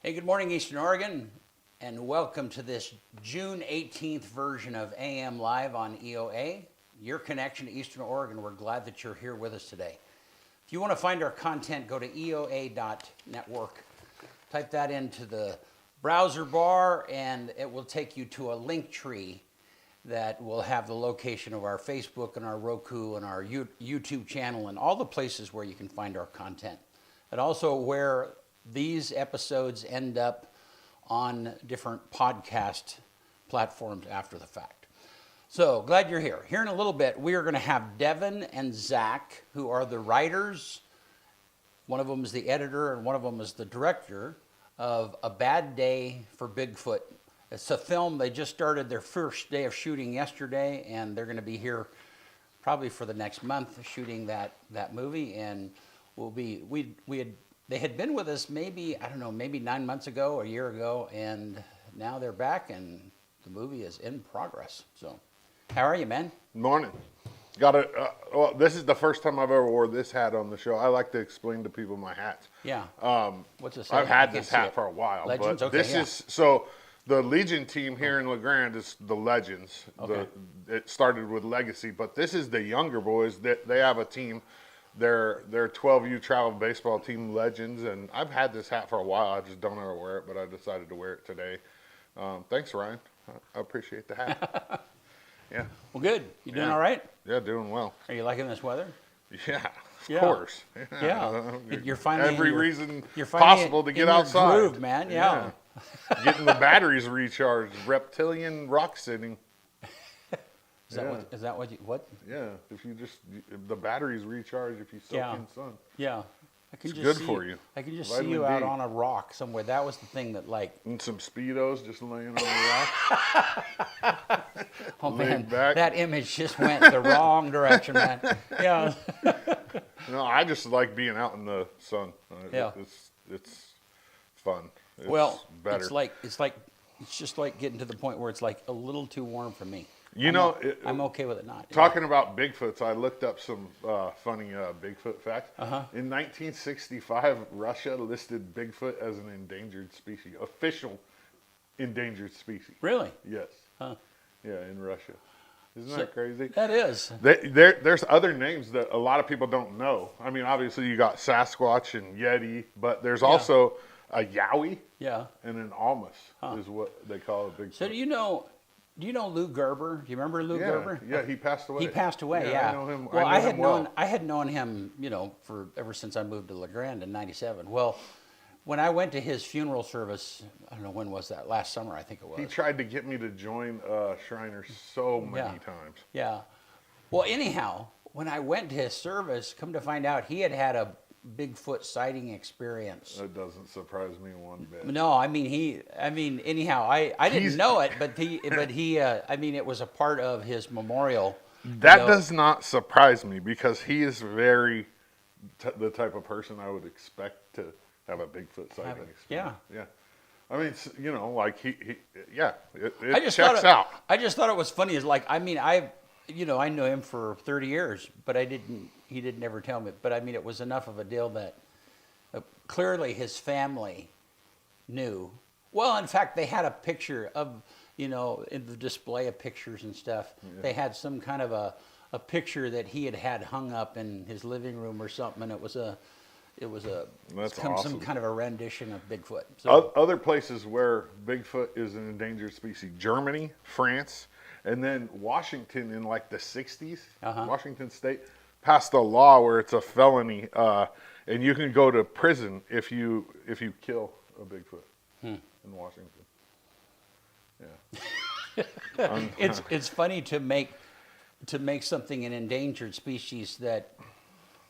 Hey, good morning, Eastern Oregon, and welcome to this June 18th version of AM Live on EOA, your connection to Eastern Oregon. We're glad that you're here with us today. If you want to find our content, go to eoa.network. Type that into the browser bar, and it will take you to a link tree that will have the location of our Facebook and our Roku and our YouTube channel and all the places where you can find our content. And also where these episodes end up on different podcast platforms after the fact. So glad you're here. Here in a little bit, we are going to have Devin and Zach, who are the writers. One of them is the editor and one of them is the director of A Bad Day for Bigfoot. It's a film. They just started their first day of shooting yesterday, and they're going to be here probably for the next month shooting that movie. And they had been with us maybe 9 months ago, a year ago, and now they're back and the movie is in progress. So, how are you, man? Morning. Well, this is the first time I've ever wore this hat on the show. I like to explain to people my hats. Yeah. What's this? I've had this hat for a while. Legends? But Okay, this is, so the Legion team here in LeGrand is the Legends. Okay. It started with Legacy, but this is the younger boys. They have a team. They're 12U travel baseball team Legends, and I've had this hat for a while. I just don't ever wear it, but I decided to wear it today. Thanks, Ryan. I appreciate the hat. Yeah. Well, good. You doing all right? Yeah, doing well. Are you liking this weather? Yeah, of course. Yeah. You're finally every reason you're finally possible to in get your outside. groove, man. Yeah. Getting the batteries recharged. Reptilian rock sitting. Is that what? Yeah, if the batteries recharge if you soak in sun. Yeah. I can It's just good for you. I can just see Vitamin you out D. on a rock somewhere. That was the thing that And some Speedos just laying on the rock. oh Laid man, back. that image just went the wrong direction, man. Yeah. No, I just like being out in the sun. Yeah. It's fun. It's better. It's just like getting to the point where it's like a little too warm for me. I'm okay with it not. Talking about Bigfoots, I looked up some funny Bigfoot facts. Uh-huh. In 1965, Russia listed Bigfoot as an endangered species, official endangered species. Really? Yes. Huh. Yeah, in Russia. Isn't that crazy? That is. There's other names that a lot of people don't know. I mean, obviously you got Sasquatch and Yeti, but there's also a Yowie and an Almas is what they call a Bigfoot. So do you know Lou Gerber? Do you remember Lou Gerber? Yeah, he passed away. He passed away, yeah. I know him. Well, I had known him, ever since I moved to LeGrand in '97. Well, when I went to his funeral service, I don't know when was that? Last summer, I think it was. He tried to get me to join Shriners so many times. Yeah. Well, anyhow, when I went to his service, come to find out he had a Bigfoot sighting experience. That doesn't surprise me one bit. No, anyhow, I didn't know it, but he, it was a part of his memorial. That does not surprise me because he is very the type of person I would expect to have a Bigfoot sighting experience. Yeah. Yeah. I mean, like it I just checks out. I just thought it was funny. I knew him for 30 years, but he didn't ever tell me. But it was enough of a deal that clearly his family knew. Well, in fact, they had a picture of, in the display of pictures and stuff. Yeah. They had some kind of a picture that he had hung up in his living room or something, and it was some kind of a rendition of Bigfoot. So, other places where Bigfoot is an endangered species: Germany, France. And then Washington in like the 60s, Washington State passed a law where it's a felony, and you can go to prison if you kill a Bigfoot in Washington. Yeah, it's funny to make something an endangered species that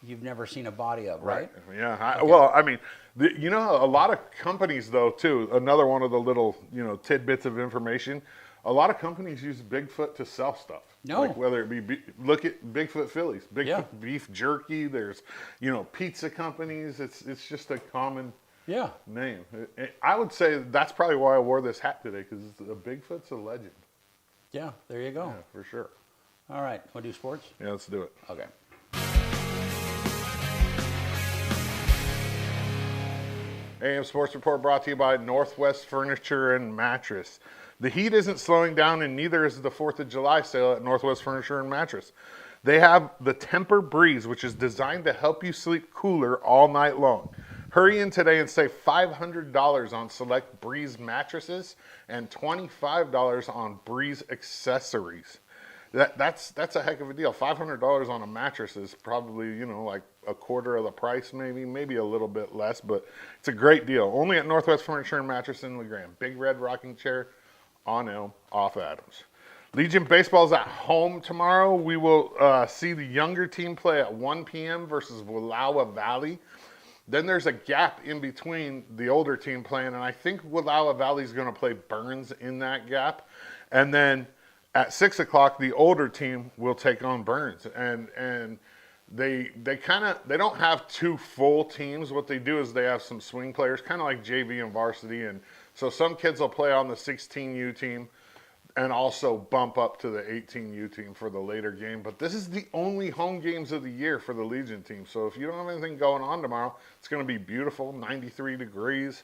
you've never seen a body of, right? Yeah. Well, a lot of companies though too. Another one of the little tidbits of information. A lot of companies use Bigfoot to sell stuff. No. Like whether it be, look at Bigfoot Phillies, Bigfoot beef jerky. There's, pizza companies. It's just a common name. I would say that's probably why I wore this hat today, because Bigfoot's a legend. Yeah, there you go. Yeah, for sure. All right, want to do sports? Yeah, let's do it. Okay. AM Sports Report brought to you by Northwest Furniture and Mattress. The heat isn't slowing down, and neither is the 4th of July sale at Northwest Furniture and Mattress. They have the Temper Breeze, which is designed to help you sleep cooler all night long. Hurry in today and save $500 on select Breeze mattresses and $25 on Breeze accessories. That's a heck of a deal. $500 on a mattress is probably, like a quarter of the price, maybe a little bit less, but it's a great deal. Only at Northwest Furniture and Mattress in LeGrand. Big red rocking chair on Elm, off Adams. Legion Baseball is at home tomorrow. We will see the younger team play at 1 p.m. versus Wallowa Valley. Then there's a gap in between the older team playing, and I think Wallowa Valley is going to play Burns in that gap. And then at 6 o'clock, the older team will take on Burns, and they don't have two full teams. What they do is they have some swing players, kind of like JV and varsity, and so some kids will play on the 16U team and also bump up to the 18U team for the later game. But this is the only home games of the year for the Legion team. So if you don't have anything going on tomorrow, it's going to be beautiful, 93 degrees.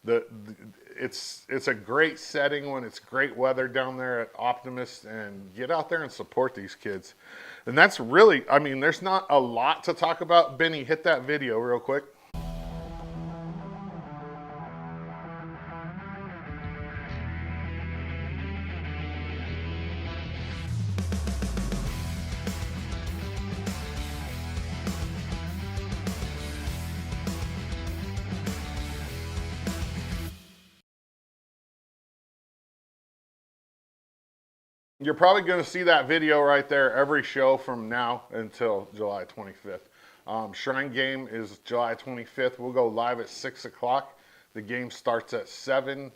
It's a great setting when it's great weather down there at Optimist, and get out there and support these kids. And that's really, there's not a lot to talk about. Benny, hit that video real quick. You're probably going to see that video right there every show from now until July 25th. Shrine game is July 25th. We'll go live at 6 o'clock. The game starts at 7.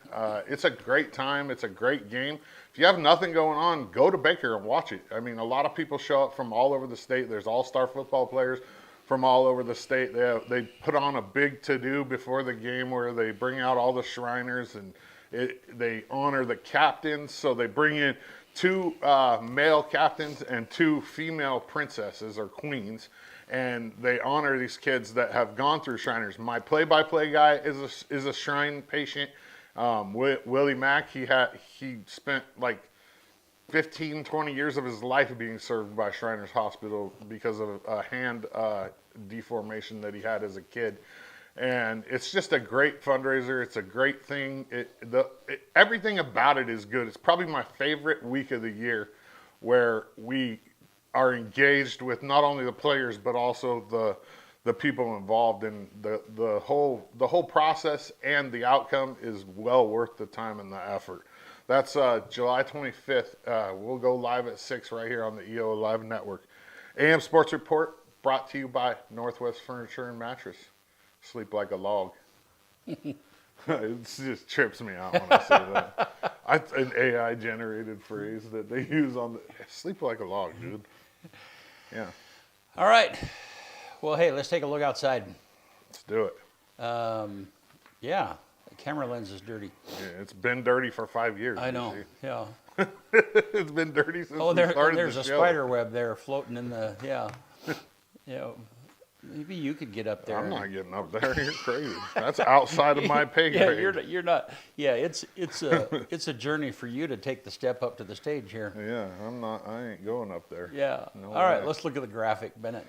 It's a great time. It's a great game. If you have nothing going on, go to Baker and watch it. A lot of people show up from all over the state. There's all-star football players from all over the state. They put on a big to-do before the game where they bring out all the Shriners, and they honor the captains. So they bring in 2 male captains and 2 female princesses or queens, and they honor these kids that have gone through Shriners. My play-by-play guy is a Shrine patient. Willie Mack, he spent like 15, 20 years of his life being served by Shriners Hospital because of a hand deformation that he had as a kid. And it's just a great fundraiser. It's a great thing. Everything about it is good. It's probably my favorite week of the year, where we are engaged with not only the players but also the people involved, and the whole process and the outcome is well worth the time and the effort. That's July 25th. We'll go live at 6 right here on the EOA Live Network. AM Sports Report brought to you by Northwest Furniture and Mattress. Sleep like a log. It just trips me out when I say that. An AI generated phrase that they use on the sleep like a log, dude. Yeah. All right. Well, hey, let's take a look outside. Let's do it. Yeah, the camera lens is dirty. Yeah, it's been dirty for 5 years. I know. Yeah. It's been dirty since we started there's the a show. spider web there floating in the maybe you could get up there. I'm not getting up there. You're crazy. That's outside of my pay grade. Yeah, you're not. Yeah, it's a journey for you to take the step up to the stage here. Yeah, I'm not. I ain't going up there. Yeah. No All right, way. let's look at the graphic, Bennett.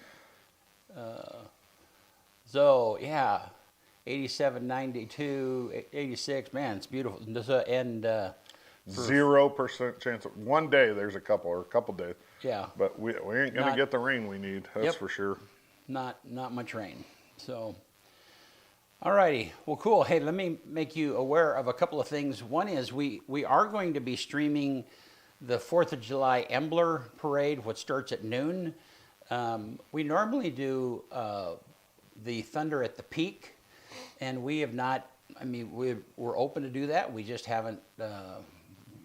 So yeah, 87, 92, 86. Man, it's beautiful. And 0% chance. One day there's a couple days. Yeah. But we ain't gonna get the rain we need. That's for sure. Not much rain. So, all righty. Well, cool. Hey, let me make you aware of a couple of things. One is we are going to be streaming the 4th of July Embler Parade, which starts at noon. We normally do the Thunder at the Peak, and we have not, we're open to do that. We just haven't,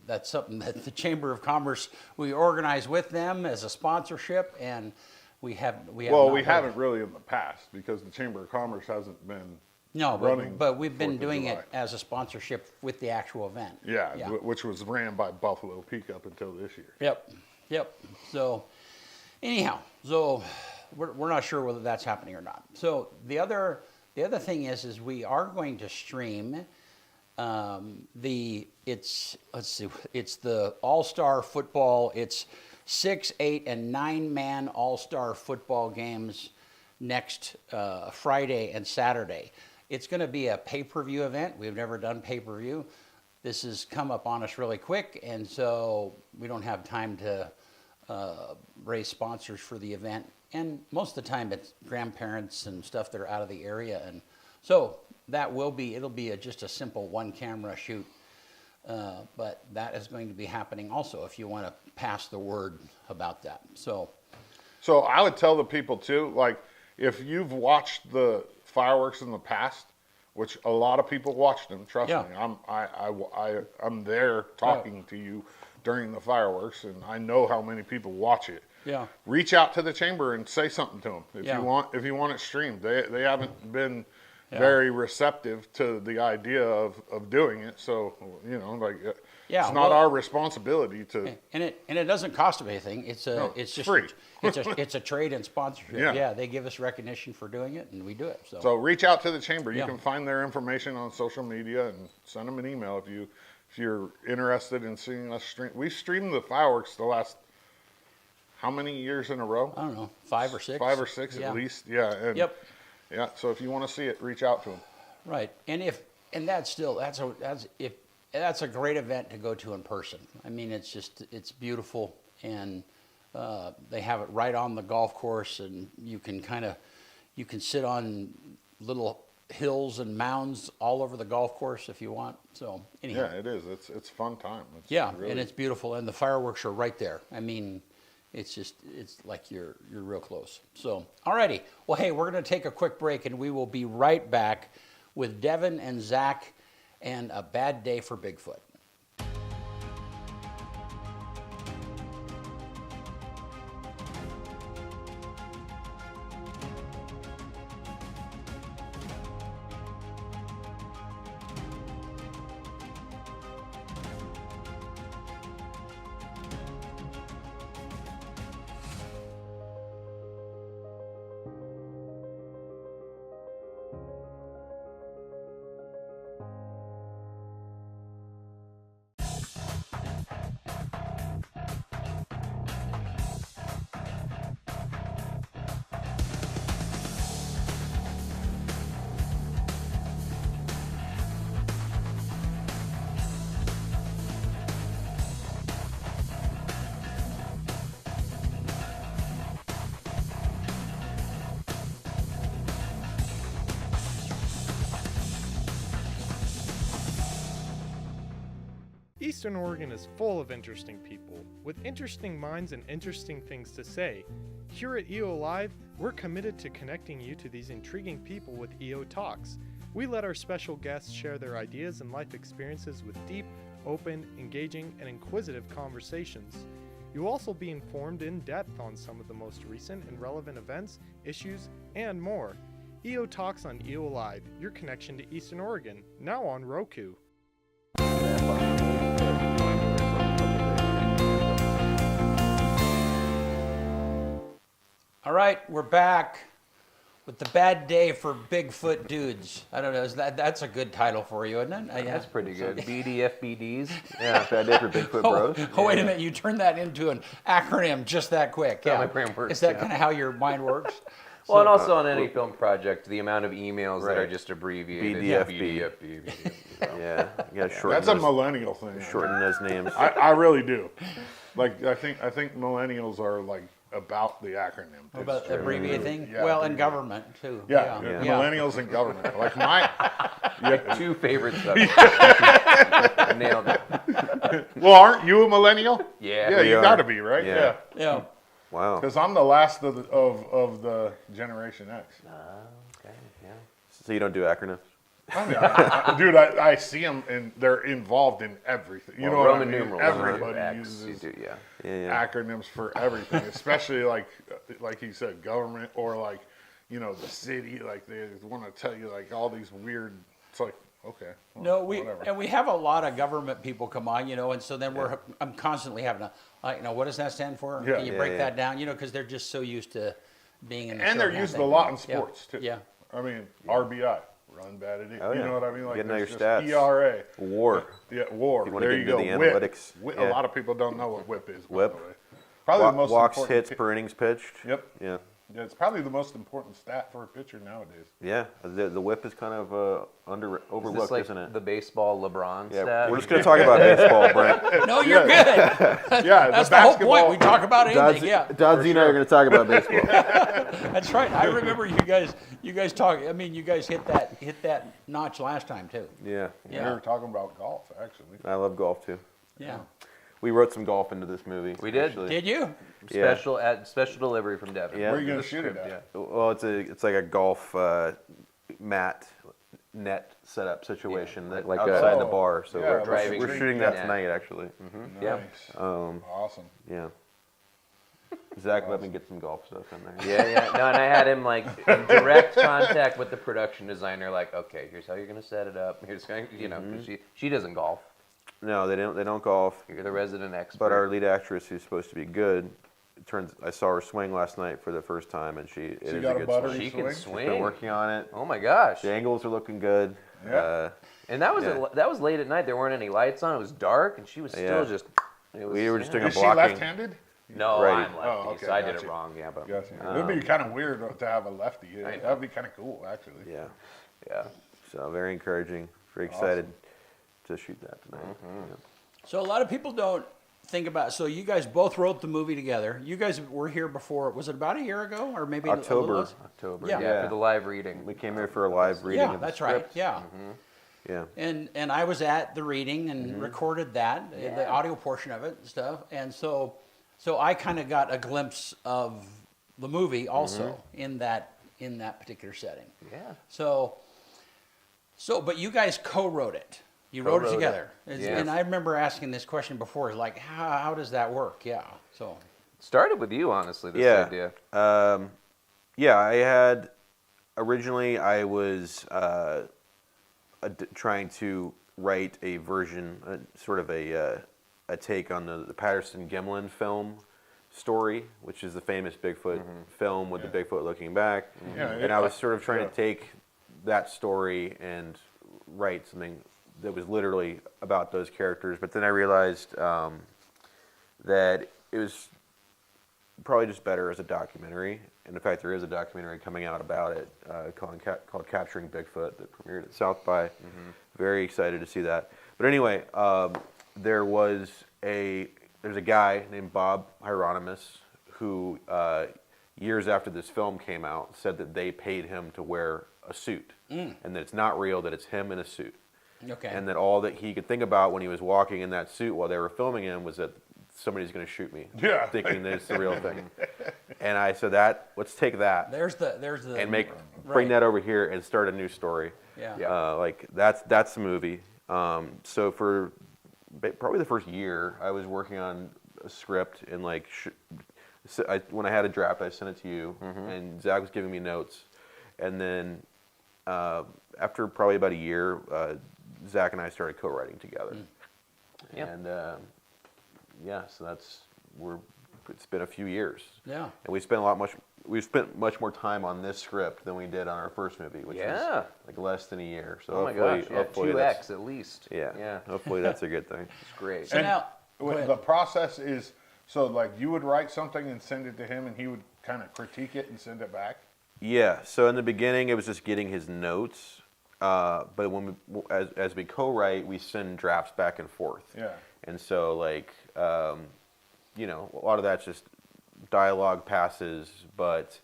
that's something that the Chamber of Commerce, we organize with them as a sponsorship, and we haven't really in the past because the Chamber of Commerce hasn't been running. But we've been doing it as a sponsorship with the actual event. Yeah, which was ran by Buffalo Peak up until this year. Yep. So anyhow, we're not sure whether that's happening or not. So the other The other thing is we are going to stream it's the All-Star football. It's 6, 8, and 9-man All-Star football games next Friday and Saturday. It's going to be a pay-per-view event. We've never done pay-per-view. This has come up on us really quick, and so we don't have time to raise sponsors for the event. And most of the time it's grandparents and stuff that are out of the area. And so it'll be just a simple one-camera shoot. But that is going to be happening also if you want to pass the word about that. So I would tell the people too, like, if you've watched the fireworks in the past, which a lot of people watched them, trust me, I'm there talking to you during the fireworks, and I know how many people watch it. Yeah. Reach out to the chamber and say something to them if you want it streamed. They haven't been very receptive to the idea of doing it. So it's not our responsibility to. And it doesn't cost them anything. It's just free. it's a trade and sponsorship. Yeah. They give us recognition for doing it, and we do it. So reach out to the chamber. You can find their information on social media and send them an email if you're interested in seeing us stream. We've streamed the fireworks the last how many years in a row? I don't know, 5 or 6. 5 or 6 at least. Yeah. And yeah. So if you want to see it, reach out to them. Right. That's a great event to go to in person. I mean, it's beautiful, and they have it right on the golf course, and you can sit on little hills and mounds all over the golf course if you want. So anyhow. Yeah, it is. It's a fun time. And it's beautiful, and the fireworks are right there. I mean, it's like you're real close. So, alrighty. Well, hey, we're going to take a quick break, and we will be right back with Devin and Zach and a bad day for Bigfoot. Eastern Oregon is full of interesting people, with interesting minds and interesting things to say. Here at EO Live, we're committed to connecting you to these intriguing people with EO Talks. We let our special guests share their ideas and life experiences with deep, open, engaging, and inquisitive conversations. You'll also be informed in depth on some of the most recent and relevant events, issues, and more. EO Talks on EO Live, your connection to Eastern Oregon, now on Roku. All right, we're back with the bad day for Bigfoot dudes. I don't know, that's a good title for you, isn't it? That's pretty good. BDFBDs. Yeah, bad day for Bigfoot bros. Wait a minute, you turned that into an acronym just that quick. Yeah, my brain works. Is that kind of how your mind works? Well, and also on any film project, the amount of emails that are just abbreviated. BDFB. Yeah, you gotta shorten That's a millennial thing. Shorten those names. I really do. Like I think millennials are like about the acronym. About the abbreviated thing? Yeah, well, in government too. Yeah, millennials in government. Like my two favorite subjects. Nailed it. Well, aren't you a millennial? Yeah. Yeah, you got to be, right? Yeah. Yeah. Wow. Because I'm the last of the Generation X. Okay. Yeah. So you don't do acronyms? Dude, I see them and they're involved in everything. You know what Roman I mean? numerals. Everybody X, uses you do, acronyms for everything, especially like he said, government or like, the city. Like they want to tell you like all these weird. It's like okay. Well, whatever. we have a lot of government people come on, and so then I'm constantly having what does that stand for? Can you break that down? Because they're just so used to being in the and show they're used a lot in sports too. Yeah. I mean, RBI, run, batted in. Oh, You yeah. know what I mean? Like Getting all there's your just stats. ERA. WAR. Yeah, WAR. If you wanna There get you into go. the WHIP. analytics. WHIP. Yeah. A lot of people don't know what WHIP is. by WHIP. the way. Probably the most Walks, important. hits per innings pitched. Yep. Yeah. Yeah, it's probably the most important stat for a pitcher nowadays. Yeah. The WHIP is kind of overlooked, Is this like isn't it? the baseball LeBron Yeah, stat? we're just going to talk about baseball, Brent. No, you're good. Yeah, That's the whole point. We talk about Dodsy anything. Yeah, and I are going to talk about baseball. that's right. I remember you guys talk. I mean, you guys hit that notch last time too. Yeah. We Yeah. were talking about golf, actually. I love golf, too. Yeah. We wrote some golf into this movie. We did. actually. Did you? Yeah. Special delivery from Devin. Yeah. Where are you going The to shoot it script, at? yeah. Well, it's like a golf mat net setup situation that Like outside a- the bar. So Yeah, we're, like driving we're range. shooting that Yeah. tonight, actually. Yeah. Nice. Um, Awesome. yeah. Zach let me get some golf stuff in there. Yeah. No, and I had him like in direct contact with the production designer. Like, okay, here's how you're gonna set it up. Here's going, 'cause she doesn't golf. No, they don't golf. You're the resident expert. But our lead actress, who's supposed to be good, I saw her swing last night for the first time, and it She is got a a good buttery swing. she swing? can She's swing. been working on it. Oh my gosh. The angles are looking good. Yeah. And that was Yeah. that was late at night. There weren't any lights on. It was dark, and she was still Yeah. just. It was, We were just doing a Is she blocking. left-handed? No, Righty. I'm lefty, Oh, okay, so I did gotcha. it wrong. Yeah, but Gotcha. It'd be kind of weird to have a lefty. I know. That'd be kind of cool, actually. Yeah. yeah. So very encouraging. Very excited to shoot that tonight. Yeah. So a lot of people don't think about. So you guys both wrote the movie together. You guys were here before. Was it about a year ago, or maybe a little October. less? October. Yeah. Yeah. For the live reading. We came here for a live reading. Yeah, of the that's right. script. Yeah. Yeah. And I was at the reading and recorded that, the audio portion of it and stuff. And so I kind of got a glimpse of the movie also in that particular setting. Yeah. So but you guys co-wrote it. You wrote it Co-wrote it. together. Yes. And I remember asking this question before, like, how does that work? Yeah. So Started with you, honestly. This Yeah. idea. Yeah, I had originally I was trying to write a version, sort of a take on the Patterson Gimlin film story, which is the famous Bigfoot film with the Bigfoot looking back. Yeah, And I was yeah. sort of trying Yeah. to take that story and write something that was literally about those characters. But then I realized that it was probably just better as a documentary. And in fact, there is a documentary coming out about it called Capturing Bigfoot that premiered at South by. Very excited to see that. But anyway, there's a guy named Bob Hieronymus who years after this film came out said that they paid him to wear a suit and that it's not real, that it's him in a suit. okay. And that all that he could think about when he was walking in that suit while they were filming him was that somebody's going to shoot me, Yeah. thinking that it's the real thing. And I said, let's take that there's the and bring right. that over here and start a new story. Yeah. Yeah. Like that's the movie. So for probably the first year, I was working on a script and like when I had a draft, I sent it to you, and Zach was giving me notes, and then after probably about a year, Zach and I started co-writing together. Yeah. And so it's been a few years. Yeah. And we spent much more time on this script than we did on our first movie, which Yeah. was like less than a year. So Oh my hopefully, gosh. Yeah, hopefully 2x at least. yeah, Yeah. hopefully that's a good thing. It's great. So now, go When ahead. the process is so like you would write something and send it to him, and he would kind of critique it and send it back. Yeah. So in the beginning, it was just getting his notes. But as we co-write, we send drafts back and forth. Yeah. And so like a lot of that's just dialogue passes, but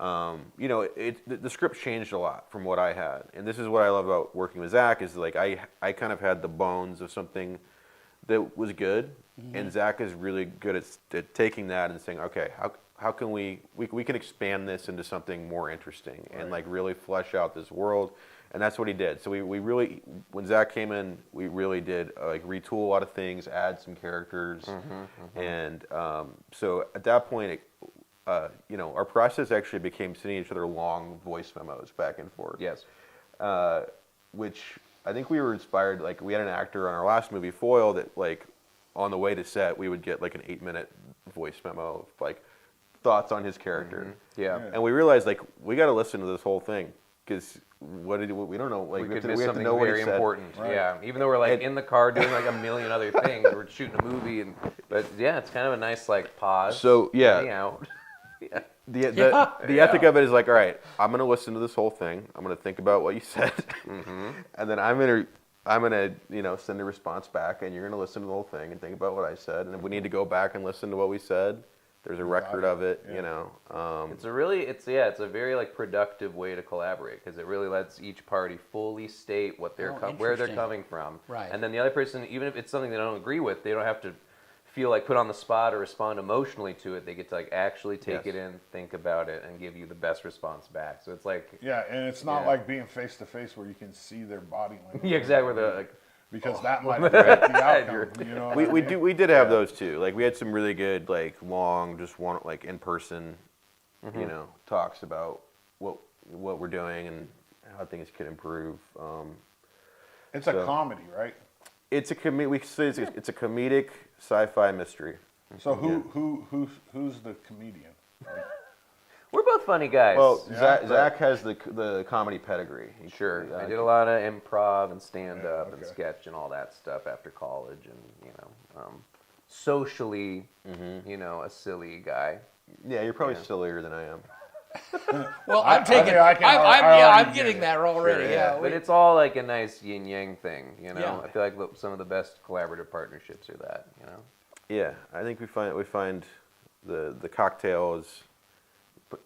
the script changed a lot from what I had. And this is what I love about working with Zach is like I kind of had the bones of something that was good, and Zach is really good at taking that and saying, okay, how can we can expand this into something more interesting and like really flesh out this world. And that's what he did. So we really, when Zach came in, we really did like retool a lot of things, add some characters, and so at that point, our process actually became sending each other long voice memos back and forth. Yes. Which I think we were inspired. Like we had an actor on our last movie, Foil, that like on the way to set, we would get like an 8-minute voice memo of like thoughts on his character. Yeah. And we realized like we got to listen to this whole thing because we don't know. Like We we have could to, miss we have to something know what he very said. important. Right. Yeah, even though we're like in the car doing like a million other things, we're shooting a movie, but yeah, it's kind of a nice like pause. So, yeah. Let me out. Yeah. The ethic of it is like, all right, I'm gonna listen to this whole thing. I'm gonna think about what you said, and then I'm gonna send a response back, and you're gonna listen to the whole thing and think about what I said. And if we need to go back and listen to what we said, there's a record of it. Yeah. It's a very like productive way to collaborate because it really lets each party fully state what they're where they're interesting. coming from. Right. And then the other person, even if it's something they don't agree with, they don't have to feel like put on the spot or respond emotionally to it. They get to like actually take it in, think about it, and give you the best response back. So it's like Yeah, and it's not like being face to face where you can see their body language. yeah, exactly. Where like because that might affect the outcome. You know what I mean? We did have those too. Like we had some really good like long just one like in person, talks about what we're doing and how things could improve. It's a comedy, right? It's a we say it's a comedic sci-fi mystery. So who's the comedian? we're both funny guys. Well, Yeah, Zach has the comedy pedigree. Sure. I did a lot of improv and stand up Yeah, and okay. sketch and all that stuff after college, and socially, a silly guy. Yeah, you're probably sillier than I am. Well, I'm taking. I already I'm get getting it. that already. Sure, yeah. but it's all like a nice yin yang thing, Yeah. I feel like some of the best collaborative partnerships are that, Yeah, I think we find the cocktail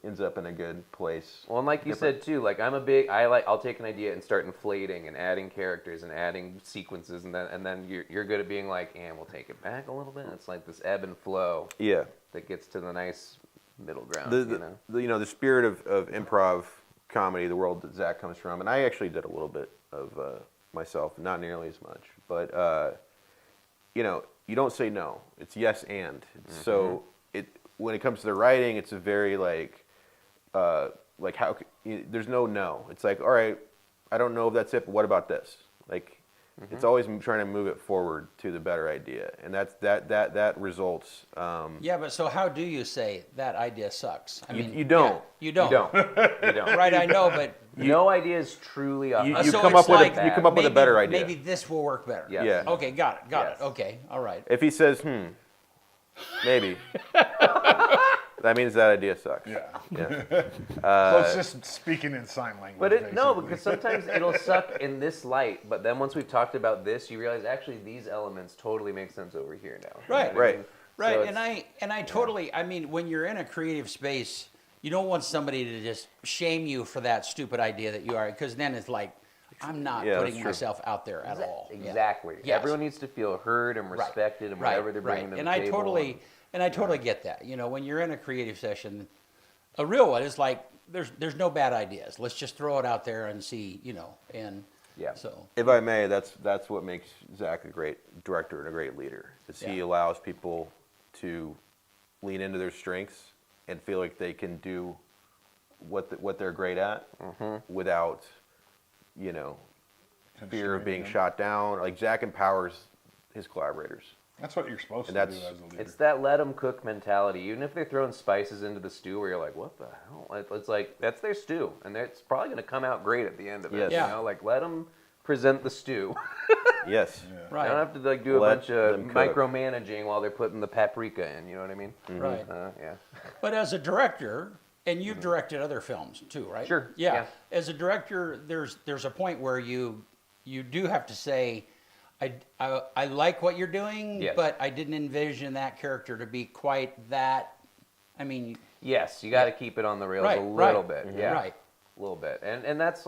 ends up in a good place. Well, and like you said too, like I'll take an idea and start inflating and adding characters and adding sequences, and then you're good at being like, and we'll take it back a little bit. It's like this ebb and flow. Yeah. That gets to the nice middle ground. The spirit of improv comedy, the world that Zach comes from, and I actually did a little bit of myself, not nearly as much, but you don't say no. It's yes and. So when it comes to the writing, it's a very there's no. It's like, all right, I don't know if that's it, but what about this? Like, it's always trying to move it forward to the better idea, and that results. Yeah, but so how do you say that idea sucks? I mean, you don't. You don't. You don't. Right, I know, but No idea is truly a You so come it's up with like you come up with a maybe- better idea. Maybe this will work better. Yes. Yeah. Okay, got it. Yes. Okay, all right. If he says maybe, that means that idea sucks. Yeah. Yeah. So it's just speaking in sign language. But no, basically. because sometimes it'll suck in this light, but then once we've talked about this, you realize actually these elements totally make sense over here now. Right. You know what I Right. mean? Right, So and I totally. I mean, when you're in a creative space, you don't want somebody to just shame you for that stupid idea that you are, because then it's like, I'm not Yeah, putting that's true. myself out there at all. Yeah. Exactly. Yes. Everyone needs to feel heard and Right. respected and Right, whatever they're bringing to the and table. I totally get that. When you're in a creative session, a real one is like, there's no bad ideas. Let's just throw it out there and see, and Yeah. So If I may, that's what makes Zach a great director and a great leader. Is he Yeah. allows people to lean into their strengths and feel like they can do what they're great at without, fear of being Constraining them. shot down. Like Zach empowers his collaborators. That's what you're supposed And to do that's- as a leader. It's that let them cook mentality. Even if they're throwing spices into the stew where you're like, what the hell? It's like, that's their stew. And it's probably going to come out great at the end of it. Yes. Yeah. Like, let them present the stew. Yes. Yeah. I right, don't have to do a Let bunch of them cook. micromanaging while they're putting the paprika in. You know what I mean? right. Yeah. But as a director, and you've directed other films too, right? Sure, Yeah. yeah. As a director, there's a point where you do have to say, I like what you're doing, Yes. but I didn't envision that character to be quite that. I mean, Yes, you got to keep it on the rails right, a little right, bit. Yeah. right. A little bit, and that's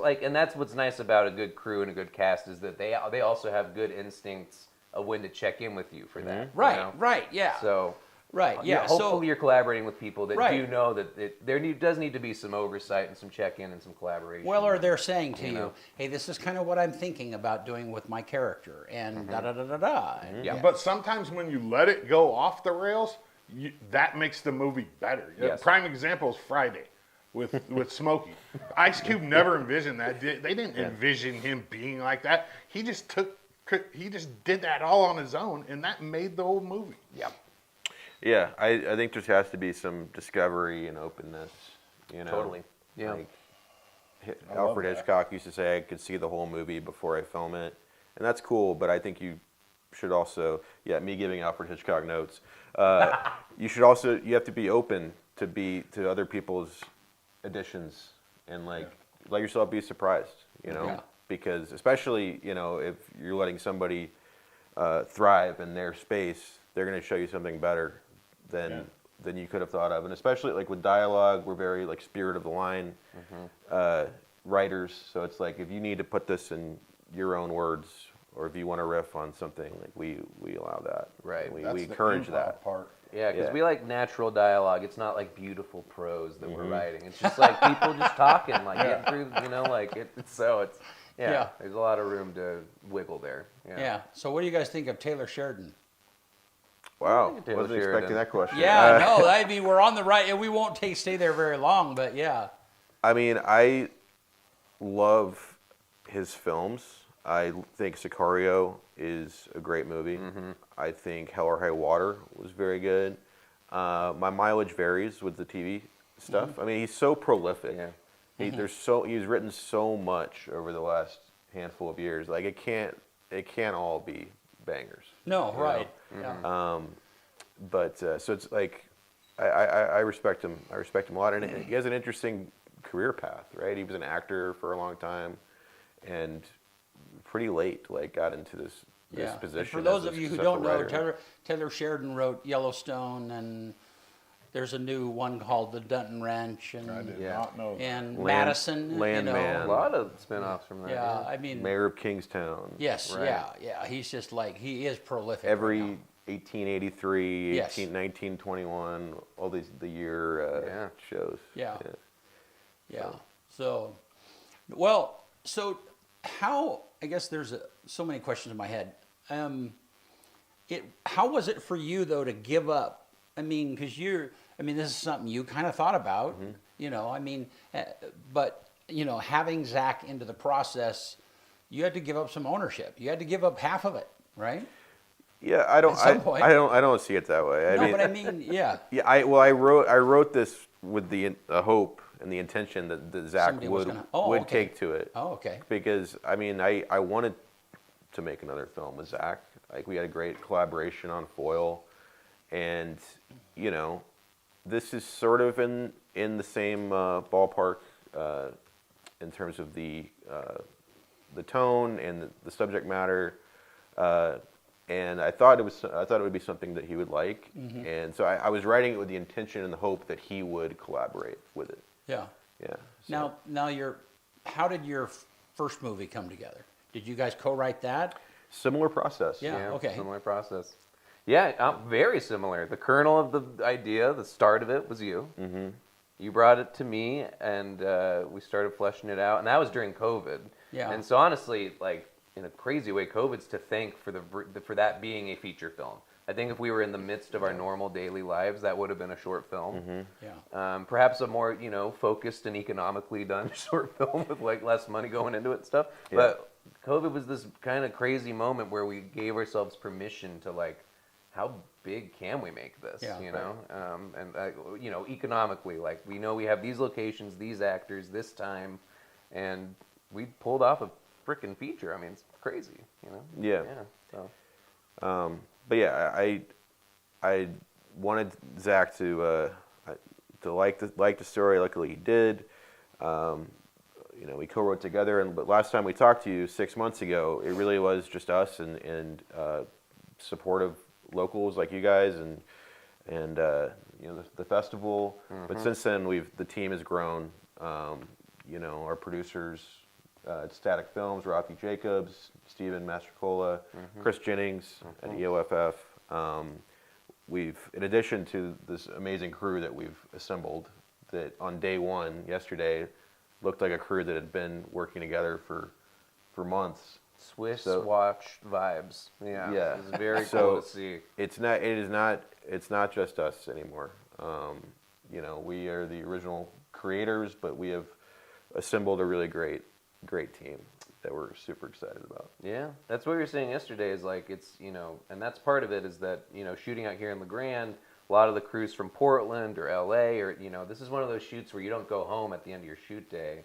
what's nice about a good crew and a good cast is that they also have good instincts of when to check in with you for that. Right, right, yeah. So right, yeah. hopefully So you're collaborating with people that Right. do know that there does need to be some oversight and some check in and some collaboration. well, or they're saying to you, know. hey, this is kind of what I'm thinking about doing with my character, and da da da da da. And Yeah. But sometimes when you let it go off the rails, that makes the movie better. Yes. Prime example is Friday with Smokey. Ice Cube never envisioned that. They didn't envision him being like that. He just did that all on his own, and that made the whole movie. Yeah. Yeah, I think there has to be some discovery and openness. Totally. Yeah. Like, love Alfred that. Hitchcock used to say I could see the whole movie before I film it, and that's cool. But I think you should also, me giving Alfred Hitchcock notes. You have to be open to other people's additions and let yourself be surprised. Yeah. Because especially if you're letting somebody thrive in their space, they're going to show you something better than you could have thought of. And especially with dialogue, we're very spirit of the line writers. So it's if you need to put this in your own words, or if you want to riff on something, we allow that. Right. We That's the encourage improv that. part. Yeah, because Yeah. we like natural dialogue. It's not like beautiful prose that we're writing. It's just like people just talking, getting through, Yeah. there's a lot of room to wiggle there. Yeah. So what do you guys think of Taylor Sheridan? Wow, Look at Taylor wasn't Sheridan. expecting that question. Yeah, no, I mean, we're on the right. We won't stay there very long, but yeah. I mean, I love his films. I think Sicario is a great movie. I think Hell or High Water was very good. My mileage varies with the TV stuff. I mean, he's so prolific. Yeah. He's written so much over the last handful of years. It can't all be bangers. No, you right. know? Yeah. But so it's I respect him. I respect him a lot, and he has an interesting career path, right? He was an actor for a long time, and pretty late got into this Yeah. And position. for those as a of you who successful don't know, writer. Taylor Sheridan wrote Yellowstone, and there's a new one called The Dunton Ranch, I and did Yeah. not know that. and Land- Madison. Landman. A lot of spin-offs from that. Yeah, I mean, Mayor of Kingstown. yes, Right. yeah. He's just he is prolific. right Every now. 1883, Yes. 1921, all the year shows. Yeah. Yeah. So, well, so how? I guess there's so many questions in my head. How was it for you though to give up? I mean, because this is something you kind of thought about. But having Zach into the process, you had to give up some ownership. You had to give up half of it, right? Yeah, I don't. At some point. I don't see it that way. Yeah. Yeah, I wrote this with the hope and the intention that Zach Somebody was would gonna- oh, okay. take to it. Oh, okay. Because I wanted to make another film with Zach. We had a great collaboration on Foil, and this is sort of in the same ballpark in terms of the tone and the subject matter. And I thought it would be something that he would like, and so I was writing it with the intention and the hope that he would collaborate with it. Yeah. Yeah. So. Now how did your first movie come together? Did you guys co-write that? Similar process. Yeah. Okay. Similar process. Yeah, very similar. The kernel of the idea, the start of it was you. Mm-hmm. You brought it to me, and we started fleshing it out, and that was during COVID. Yeah. And so honestly, in a crazy way, COVID's to thank for that being a feature film. I think if we were in the midst of our normal daily lives, that would have been a short film. Mm-hmm. Yeah. Perhaps a more, focused and economically done short film with less money going into it and stuff. Yeah. But COVID was this kind of crazy moment where we gave ourselves permission to how big can we make this? Yeah, And economically, we know we have these locations, these actors, this time, and we pulled off a freaking feature. I mean, it's crazy, Yeah. Yeah. So. But yeah, I wanted Zach to like the story. Luckily, he did. We co-wrote together, but last time we talked to you 6 months ago, it really was just us and supportive locals like you guys and the festival. But since then, the team has grown. Our producers. Static Films, Rafi Jacobs, Steven Mastrocola, Chris Jennings at EOFF. In addition to this amazing crew that we've assembled, that on day one, yesterday, looked like a crew that had been working together for months. Swiss watch vibes. Yeah. Yeah. It's very So cool to see. It's not just us anymore. We are the original creators, but we have assembled a really great team that we're super excited about. Yeah, that's what you were saying yesterday is it's, and that's part of it is that, shooting out here in LeGrand, a lot of the crews from Portland or LA or, this is one of those shoots where you don't go home at the end of your shoot day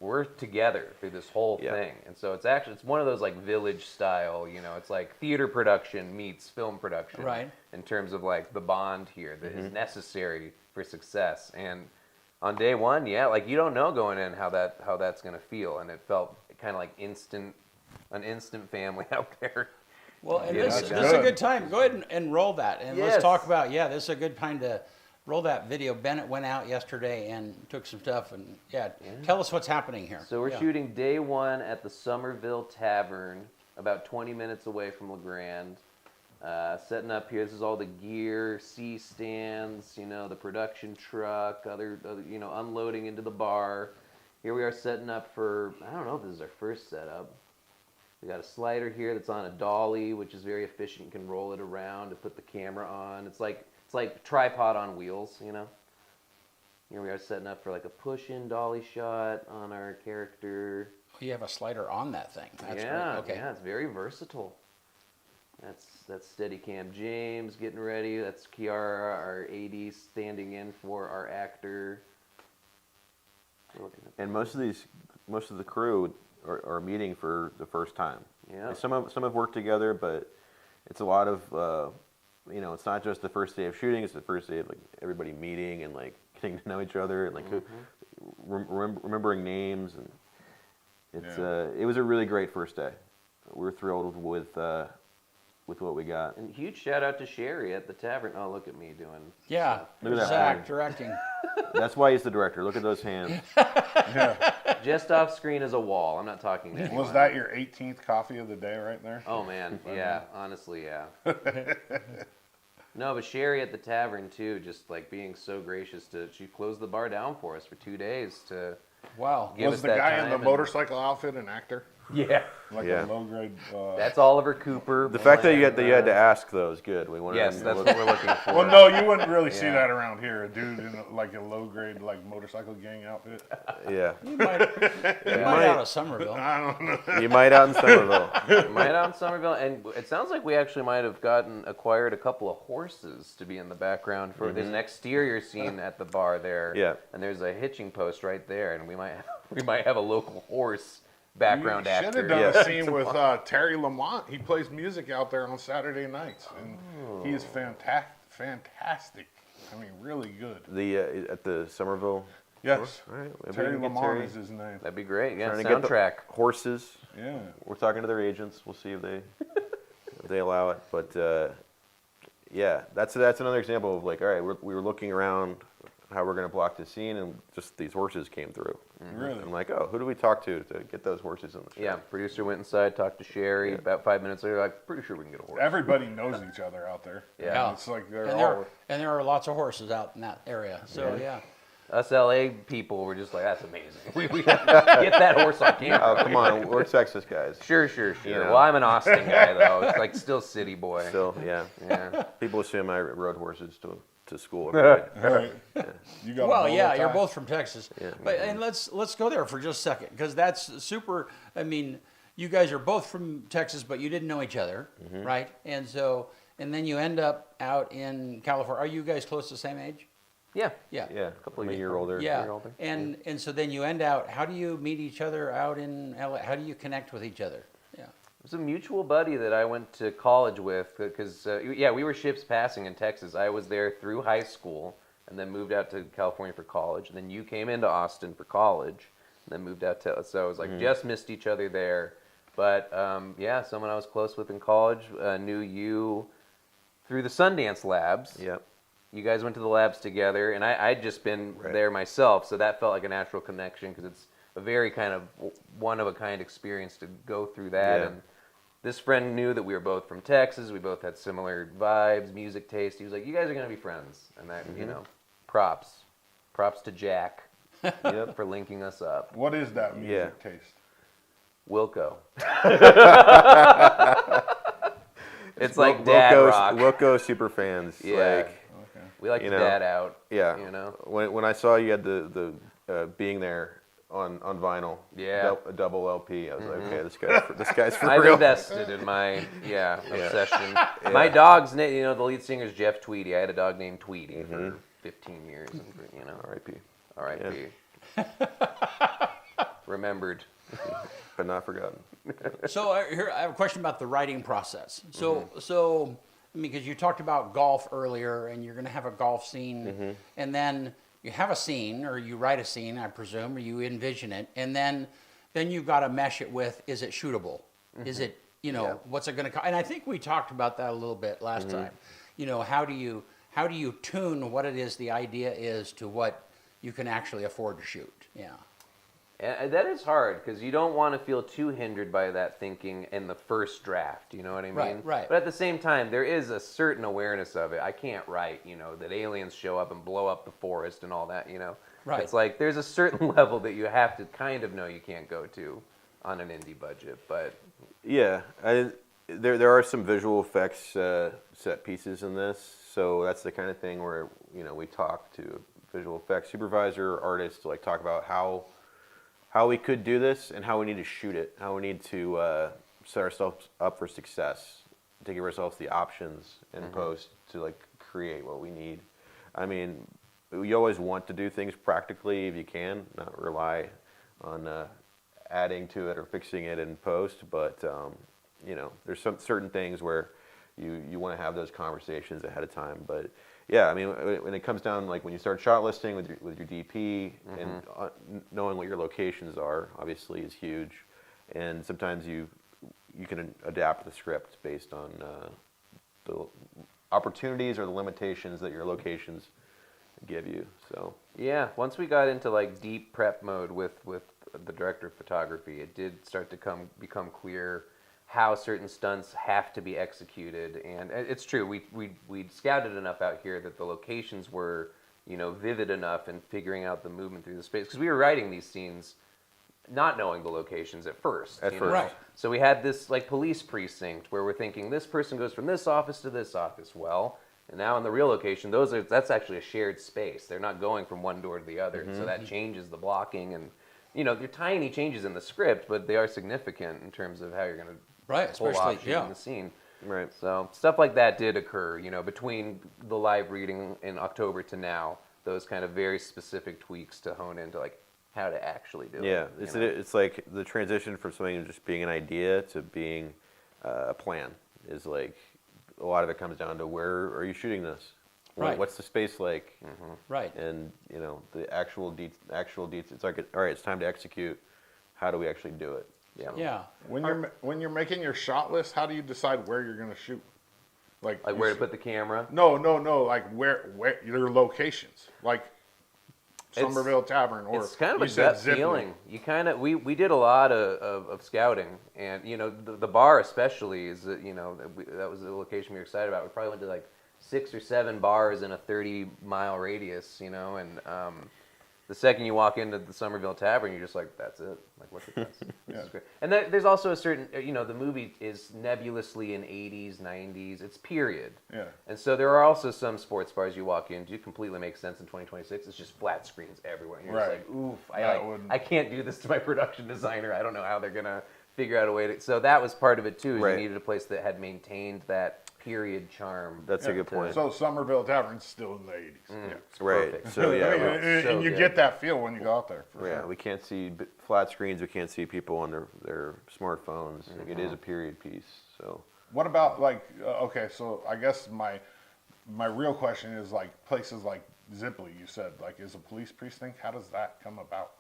we're together through this whole thing. And so it's one of those like Village style, it's like theater production meets film production. Right. In terms of like the bond here that is necessary for success. And on day one, like you don't know going in how that's gonna feel, and it felt kind of like an instant family out there. Well, and Yeah, this that's is a good. good time. Go ahead and roll that, and let's Yes. talk about. Yeah, this is a good time to roll that video. Bennett went out yesterday and took some stuff, and tell us what's happening here. So we're shooting day one at the Somerville Tavern, about 20 minutes away from LeGrand. Setting up here. This is all the gear, C-stands, the production truck, other unloading into the bar. Here we are setting up for, I don't know if this is our first setup. We got a slider here that's on a dolly, which is very efficient. You can roll it around to put the camera on. It's like tripod on wheels, Here we are setting up for like a push-in dolly shot on our character. You have a slider on that thing. That's great. Okay. Yeah, it's very versatile. That's Steadicam James getting ready. That's Kiara, our AD, standing in for our actor. And most of the crew are meeting for the first time. Yeah. And some have worked together, but it's a lot of it's not just the first day of shooting. It's the first day of like everybody meeting and like getting to know each other and like remembering names, and it was a really great first day. We're thrilled with what we got. And huge shout out to Sherry at the tavern. Oh, look at me doing. Yeah, Look at that Zach hand. directing. That's why he's the director. Look at those hands. Just off screen is a wall. I'm not talking to anyone. Was that your 18th coffee of the day right there? Oh man, yeah. Honestly, yeah. No, but Sherry at the tavern too, just like being so gracious she closed the bar down for us for 2 days to Wow. give Was us the that guy time in the and- motorcycle outfit an actor? Yeah. Like Yeah. a low grade. That's Oliver Cooper. The fact that you had to ask though is good. We wanted Yes, to that's look- what we're looking for. Well, no, you wouldn't really see Yeah. that around here. A dude in like a low grade like motorcycle gang outfit. Yeah. You might out of Somerville. I don't know. You might out in Somerville. Might out in Somerville, and it sounds like we actually might have acquired a couple of horses to be in the background for. There's an exterior scene at the bar there, Yeah. and there's a hitching post right there, and we might have a local horse background You should actor. have done Yeah. a scene with Terry Lamont. He plays music out there on Saturday nights, and he is fantastic. I mean, really good. At the Somerville. Yes, All right. Maybe Terry we can get Lamont Terry. is his name. That'd be great. Yeah, Trying to get the soundtrack. horses. Yeah. We're talking to their agents. We'll see if they allow it. But yeah, that's another example of like, all right, we were looking around how we're going to block the scene, and just these horses came through. Really? I'm like, oh, who do we talk to get those horses in the shot? Yeah, producer went inside, talked to Sherry. About 5 minutes later, like, pretty sure we can get a horse. Everybody knows each other out there. Yeah. It's like they're And all. there are lots of horses out in that area. So yeah. Us LA people were just like, that's amazing. We get that horse on camera. Oh, come on, we're Texas guys. Sure. Yeah. Well, I'm an Austin guy though. It's like still city boy. Still, yeah. Yeah. People assume I rode horses to school every day. All right. You got a Well, bolo yeah, you're tie? both from Texas. Yeah. But and let's go there for just a second, because that's super. I mean, you guys are both from Texas, but you didn't know each other, right? And then you end up out in California. Are you guys close to the same age? Yeah. Yeah. Yeah, Couple of I'm a years year older. Yeah. Year older. And so then you end out. How do you meet each other out in LA? How do you connect with each other? Yeah. It was a mutual buddy that I went to college with because, we were ships passing in Texas. I was there through high school and then moved out to California for college. And then you came into Austin for college and then moved out to, so I was like, just missed each other there. But, someone I was close with in college knew you through the Sundance Labs. Yep. You guys went to the labs together, and I'd just been there myself, so that felt like a natural connection because it's a very kind of one-of-a-kind experience to go through that. Yeah. And this friend knew that we were both from Texas. We both had similar vibes, music taste. He was like, you guys are going to be friends. And that, props. Props to Jack Yep. for linking us up. What is that music taste? Wilco. It's like dad rock. Wilco super fans. Yeah. Like, We like you to know, dad out. yeah. You know? When I saw you had the being there on vinyl, Yeah. a double LP, I was like, okay, this guy's for I've real. invested in my obsession. My dog's name, the lead singer is Jeff Tweedy. I had a dog named Tweedy for 15 years. And, R.I.P. R.I.P. remembered. but not forgotten. So here I have a question about the writing process. So I mean, because you talked about golf earlier, and you're going to have a golf scene, and then you have a scene, or you write a scene, I presume, or you envision it, and then you've got to mesh it with, is it shootable? Is it, what's it going to cost? And I think we talked about that a little bit last time. How do you tune what it is the idea is to what you can actually afford to shoot? Yeah. And that is hard because you don't want to feel too hindered by that thinking in the first draft. You know what I mean? Right. But at the same time, there is a certain awareness of it. I can't write, that aliens show up and blow up the forest and all that. Right. It's like there's a certain level that you have to kind of know you can't go to on an indie budget. But yeah, there are some visual effects set pieces in this, so that's the kind of thing where we talk to a visual effects supervisor, artist to talk about how we could do this and how we need to shoot it, how we need to set ourselves up for success, to give ourselves the options in post to create what we need. I mean, you always want to do things practically if you can, not rely on adding to it or fixing it in post. But there's some certain things where you want to have those conversations ahead of time. But yeah, I mean, when it comes down, when you start shot listing with your DP and knowing what your locations are, obviously is huge. And sometimes you can adapt the script based on the opportunities or the limitations that your locations give you. So yeah, once we got into deep prep mode with the director of photography, it did start to become clear how certain stunts have to be executed. And it's true, we'd scouted enough out here that the locations were, vivid enough in figuring out the movement through the space. Because we were writing these scenes not knowing the locations at first. Right. So we had this police precinct where we're thinking this person goes from this office to this office. Well, and now in the real location, that's actually a shared space. They're not going from one door to the other. So that changes the blocking. And, they're tiny changes in the script, but they are significant in terms of how you're going to pull off shooting the scene. Right. So stuff like that did occur, between the live reading in October to now, those kind of very specific tweaks to hone into how to actually do it. Yeah, it's like the transition from something just being an idea to being a plan is a lot of it comes down to where are you shooting this? Right. What's the space like? Right. And the actual deets. It's all right. It's time to execute. How do we actually do it? Yeah. Yeah. When you're making your shot list, how do you decide where you're going to shoot? Where to put the camera? No. Where your locations, Somerville Tavern, or it's kind of you a said gut Zipley. feeling. You kind of we did a lot of scouting, and the bar especially is that that was the location we were excited about. We probably went to 6 or 7 bars in a 30-mile radius, and the second you walk into the Somerville Tavern, you're just that's it. Look at this. This is great. And there's also a certain, the movie is nebulously in 80s, 90s. It's period. Yeah. And so there are also some sports bars you walk into, completely makes sense in 2026. It's just flat screens everywhere. And you're just oof, I can't do this to my production designer. I don't know how they're going to figure out a way to. So that was part of it, too. Right. You needed a place that had maintained that period charm. That's a good point. So Somerville Tavern's still in the 80s. Yeah. Right. Perfect. So yeah. And you get that feel when you go out there. For Yeah, sure. we can't see flat screens. We can't see people on their smartphones. It is a period piece. So What about okay? So I guess my real question is places like Zipley. You said is a police precinct. How does that come about?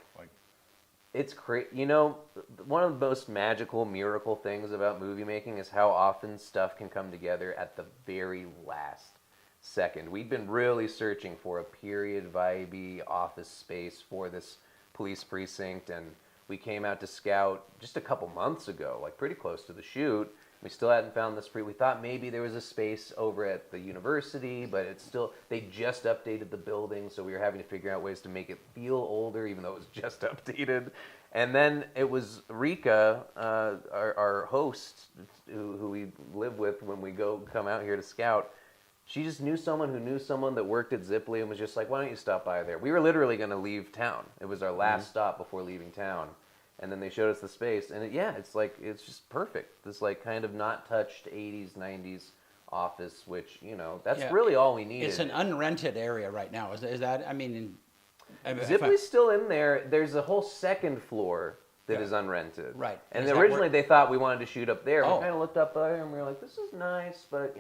It's crazy. One of the most magical miracle things about movie making is how often stuff can come together at the very last second. We've been really searching for a period vibey office space for this police precinct, and we came out to scout just a couple months ago, pretty close to the shoot. We still hadn't found this. We thought maybe there was a space over at the university, but they just updated the building, so we were having to figure out ways to make it feel older, even though it was just updated. And then it was Rika, our host, who we live with when we come out here to scout. She just knew someone who knew someone that worked at Zipley and was just why don't you stop by there? We were literally going to leave town. It was our last stop before leaving town. And then they showed us the space, and it's just perfect. This kind of not touched 80s, 90s office, which that's really all we needed. It's an unrented area right now. Is that? I mean, And if Zipley's still in there. There's a whole second floor that is unrented. Right. And Is that originally where- they thought we wanted to shoot up there. Oh. We kind of looked up there and we were like, this is nice, but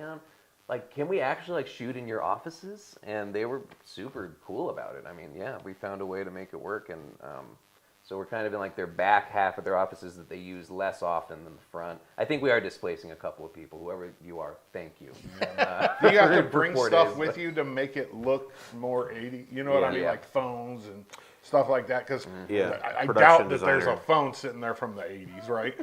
like, can we actually like shoot in your offices? And they were super cool about it. I mean, yeah, we found a way to make it work, and so we're kind of in like their back half of their offices that they use less often than the front. I think we are displacing a couple of people. Whoever you are, thank you. Do you have to for bring 4 stuff days, with but- you to make it look more 80? You know what I mean? Yeah. Like phones and stuff like that? Because Yeah. I Production doubt that there's a designer. phone sitting there from the 80s, right?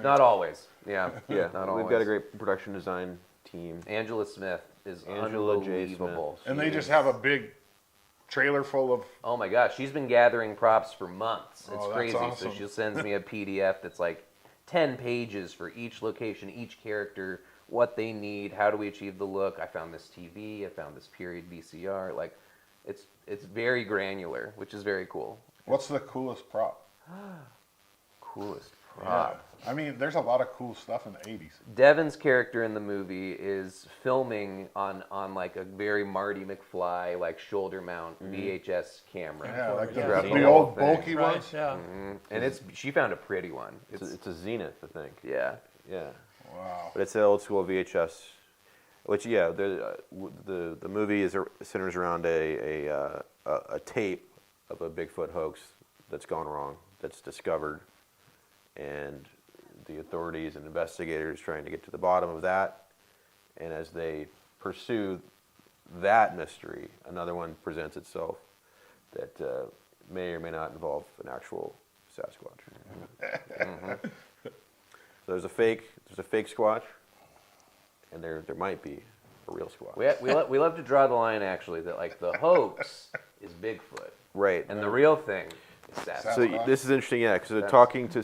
Not always. Yeah. Yeah, Not we've always. got a great production design team. Angela Smith is Angela J. Smith. unbelievable. And She they just is- have a big trailer full of. Oh my gosh, she's been gathering props for months. It's Oh, that's crazy. awesome. So she sends me a PDF that's like 10 pages for each location, each character, what they need, how do we achieve the look. I found this TV, I found this period VCR. Like, it's very granular, which is very cool. What's the coolest prop? Coolest prop. I mean, there's a lot of cool stuff in the 80s. Devin's character in the movie is filming on like a very Marty McFly like shoulder mount VHS camera. Yeah, like the, Throughout the whole old thing. bulky Right, ones. yeah. And she found a pretty one. It's a Zenith, I think. Yeah. Yeah, Wow. but it's an old school VHS. Which the movie centers around a tape of a Bigfoot hoax that's gone wrong, that's discovered, and the authorities and investigators trying to get to the bottom of that. And as they pursue that mystery, another one presents itself that may or may not involve an actual Sasquatch. So there's a fake Squatch, and there might be a real Squatch. We love to draw the line actually that like the hoax is Bigfoot Right. and the real thing is Sasquatch. So this is interesting, yeah, because talking to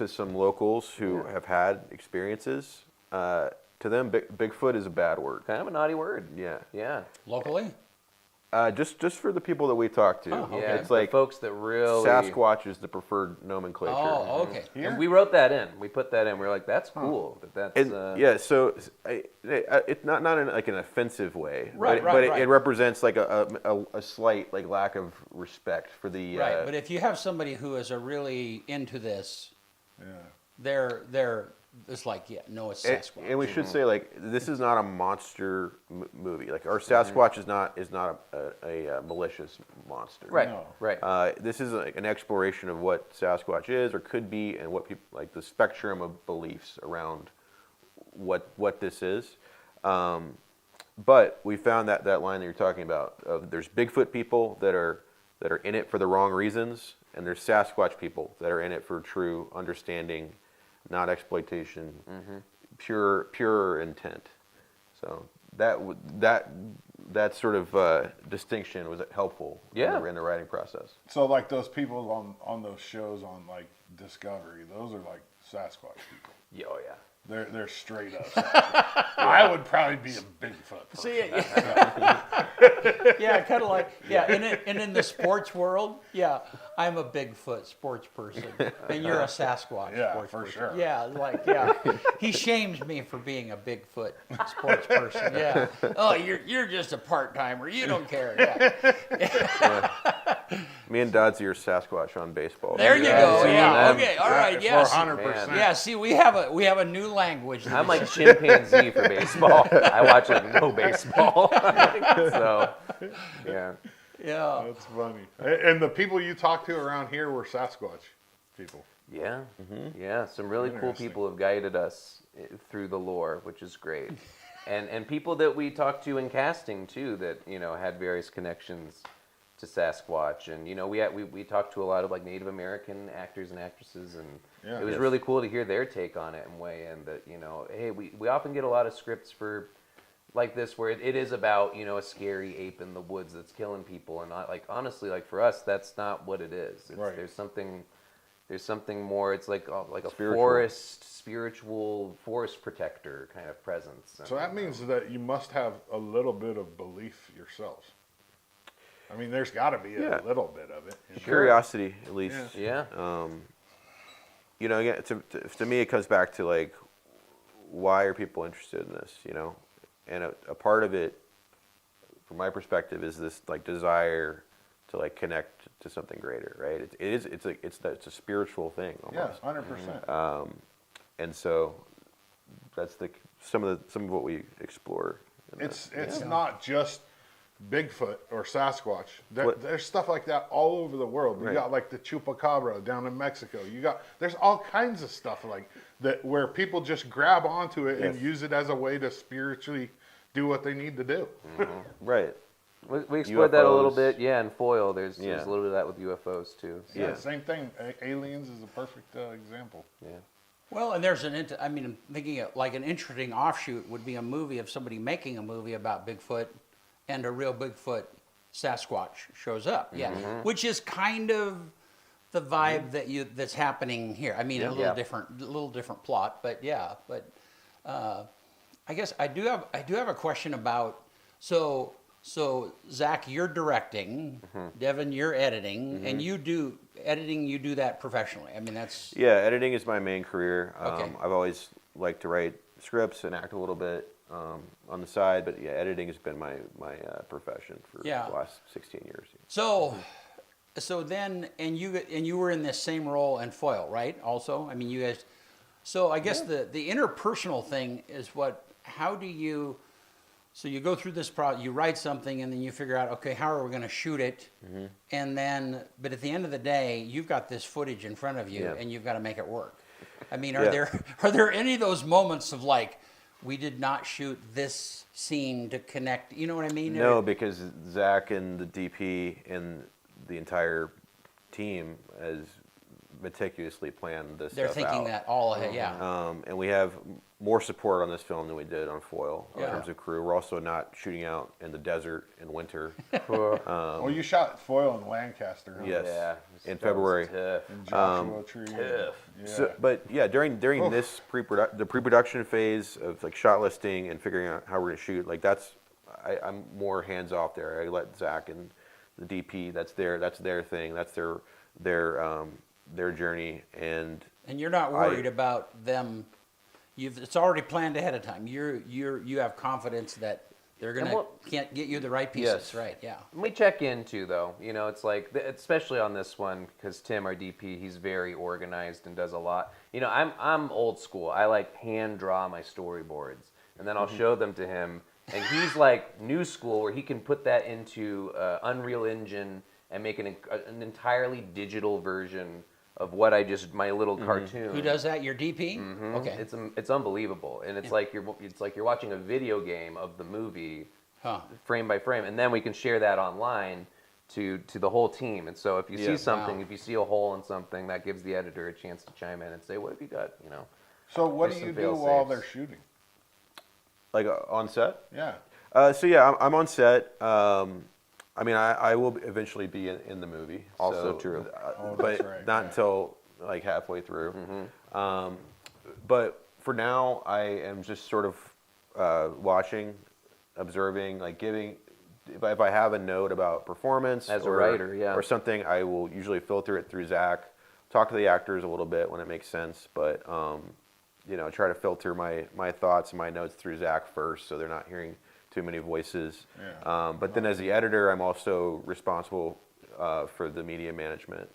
some locals who have had experiences, to them, Bigfoot is a bad word. Kind of a naughty word. Yeah. Yeah. Locally? Just for the people that we talk to, Oh, okay. Yeah. it's the like folks that really Sasquatch is the preferred nomenclature. Oh, okay. And we wrote that in. We put that in. We are like, that's cool. That's And, yeah, so it's not in like an offensive way, Right, but right. it represents like a slight like lack of respect for the. Right, but if you have somebody who is really into this, Yeah. they're it's like, yeah, no, it's Sasquatch. And we should say like this is not a monster movie. Like our Sasquatch is not a malicious monster. right. No. Right. This is like an exploration of what Sasquatch is or could be, and what people like the spectrum of beliefs around what this is. But we found that line that you're talking about. There's Bigfoot people that are in it for the wrong reasons, and there's Sasquatch people that are in it for true understanding, not exploitation, pure intent. So that sort of distinction was helpful Yeah. in the writing process. So like those people on those shows on like Discovery, those are like Sasquatch people. Yeah, oh yeah. They're straight up. Sasquatch. I would probably be a Bigfoot person. See, yeah, kind of like, yeah, and in the sports world, yeah, I'm a Bigfoot sports person, and you're a Sasquatch Yeah, sports for person. sure. Yeah, like, yeah, he shames me for being a Bigfoot sports person. Yeah, oh, you're just a part timer. You don't care. Yeah, Me and Dodzy are Sasquatch on baseball. there you Yeah, go. see, Yeah, man. okay, all right, yes. 400%. Yeah, see, we have a new language. that I'm is like just- chimpanzee for baseball. I watch like no baseball. So, yeah. yeah. That's funny. And the people you talk to around here were Sasquatch people. Yeah. Yeah. Some really cool Interesting. people have guided us through the lore, which is great. And people that we talked to in casting too that, had various connections to Sasquatch. And, we talked to a lot of like Native American actors and actresses, and Yeah. it was Yes. really cool to hear their take on it and weigh in that, hey, we often get a lot of scripts for like this where it is about, a scary ape in the woods that's killing people, and not like, honestly, like for us, that's not what it is. Right. There's something more. It's like a Spiritual. spiritual forest protector kind of presence. So that means that you must have a little bit of belief yourselves. I mean, there's got to be Yeah. a little bit of it. Curiosity, at least. Yeah. Yeah. Again, to me, it comes back to like, why are people interested in this? And a part of it, from my perspective, is this like desire to like connect to something greater, right? It's a spiritual thing almost. Yeah, 100%. And so that's some of what we explore. It's not just Bigfoot or Sasquatch. There's stuff like that all over the world. You got like the chupacabra down in Mexico. There's all kinds of stuff like that where people just grab onto it and use it as a way to spiritually do what they need to do. Right. We explored that a little UFOs. bit, in Foil. There's a little bit of that with UFOs too. So. Yeah, same thing. Aliens is a perfect example. Yeah. Well, and there's I'm thinking like an interesting offshoot would be a movie of somebody making a movie about Bigfoot, and a real Bigfoot Sasquatch shows up. Yeah, which is kind of the vibe that's happening here. I mean, a little different plot, but yeah. But I guess I do have a question about so Zach, you're directing, Devin, you're editing, and you do editing. You do that professionally. I mean, that's editing is my main career. Okay. I've always liked to write scripts and act a little bit on the side, but editing has been my profession for the last 16 years. So then, and you were in this same role in Foil, right? Also, I mean, you guys. So I guess the interpersonal thing is how do you? So you go through this you write something, and then you figure out, okay, how are we going to shoot it? And then, but at the end of the day, you've got this footage in front of you, and you've got to make it work. I mean, are there any of those moments of like, we did not shoot this scene to connect? You know what I mean? No, because Zach and the DP and the entire team has meticulously planned this They're stuff thinking out. that all ahead, And we have more support on this film than we did on Foil in Yeah. terms of crew. We're also not shooting out in the desert in winter. Well, you shot Foil in Lancaster. Huh? Yes, Yeah. in That was February. tough. In Joshua Tree. Tough. Yeah. So, but yeah, during this the pre-production phase of like shot listing and figuring out how we're gonna shoot, like I'm more hands off there. I let Zach and the DP. That's their thing. That's their journey. And and you're not worried about them. It's already planned ahead of time. You have confidence that they're gonna can't get you the right pieces, Yes. right? Yeah. We check in too, though. You know, it's like, especially on this one, because Tim, our DP, he's very organized and does a lot. You know, I'm old school. I like hand draw my storyboards, and then I'll show them to him. And he's like new school, where he can put that into Unreal Engine and make an entirely digital version of what my little cartoon. Who does that? Your DP? Okay. It's unbelievable, and it's like you're watching a video game of the movie, frame by frame, and then we can share that online to the whole team. And so if you see something, if you see a hole in something, that gives the editor a chance to chime in and say, "What have you got?" You know. So what do There's you some do while fail-safes. they're shooting? like on set. Yeah. So yeah, I'm on set. I mean, I will eventually be in the movie. Also so, true. But that's right, not yeah. until like halfway through. But for now, I am just sort of watching, observing, like giving. If I have a note about performance As a writer, yeah. or something, I will usually filter it through Zach. Talk to the actors a little bit when it makes sense, but try to filter my thoughts and my notes through Zach first, so they're not hearing too many voices. Yeah. But then as the editor, I'm also responsible for the media management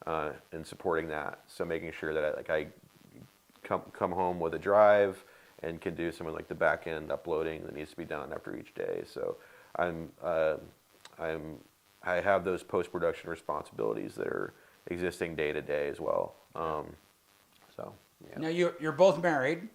and supporting that. So making sure that I come home with a drive and can do some of like the back end uploading that needs to be done after each day. So I have those post production responsibilities that are existing day to day as well. So yeah. Now you're both married.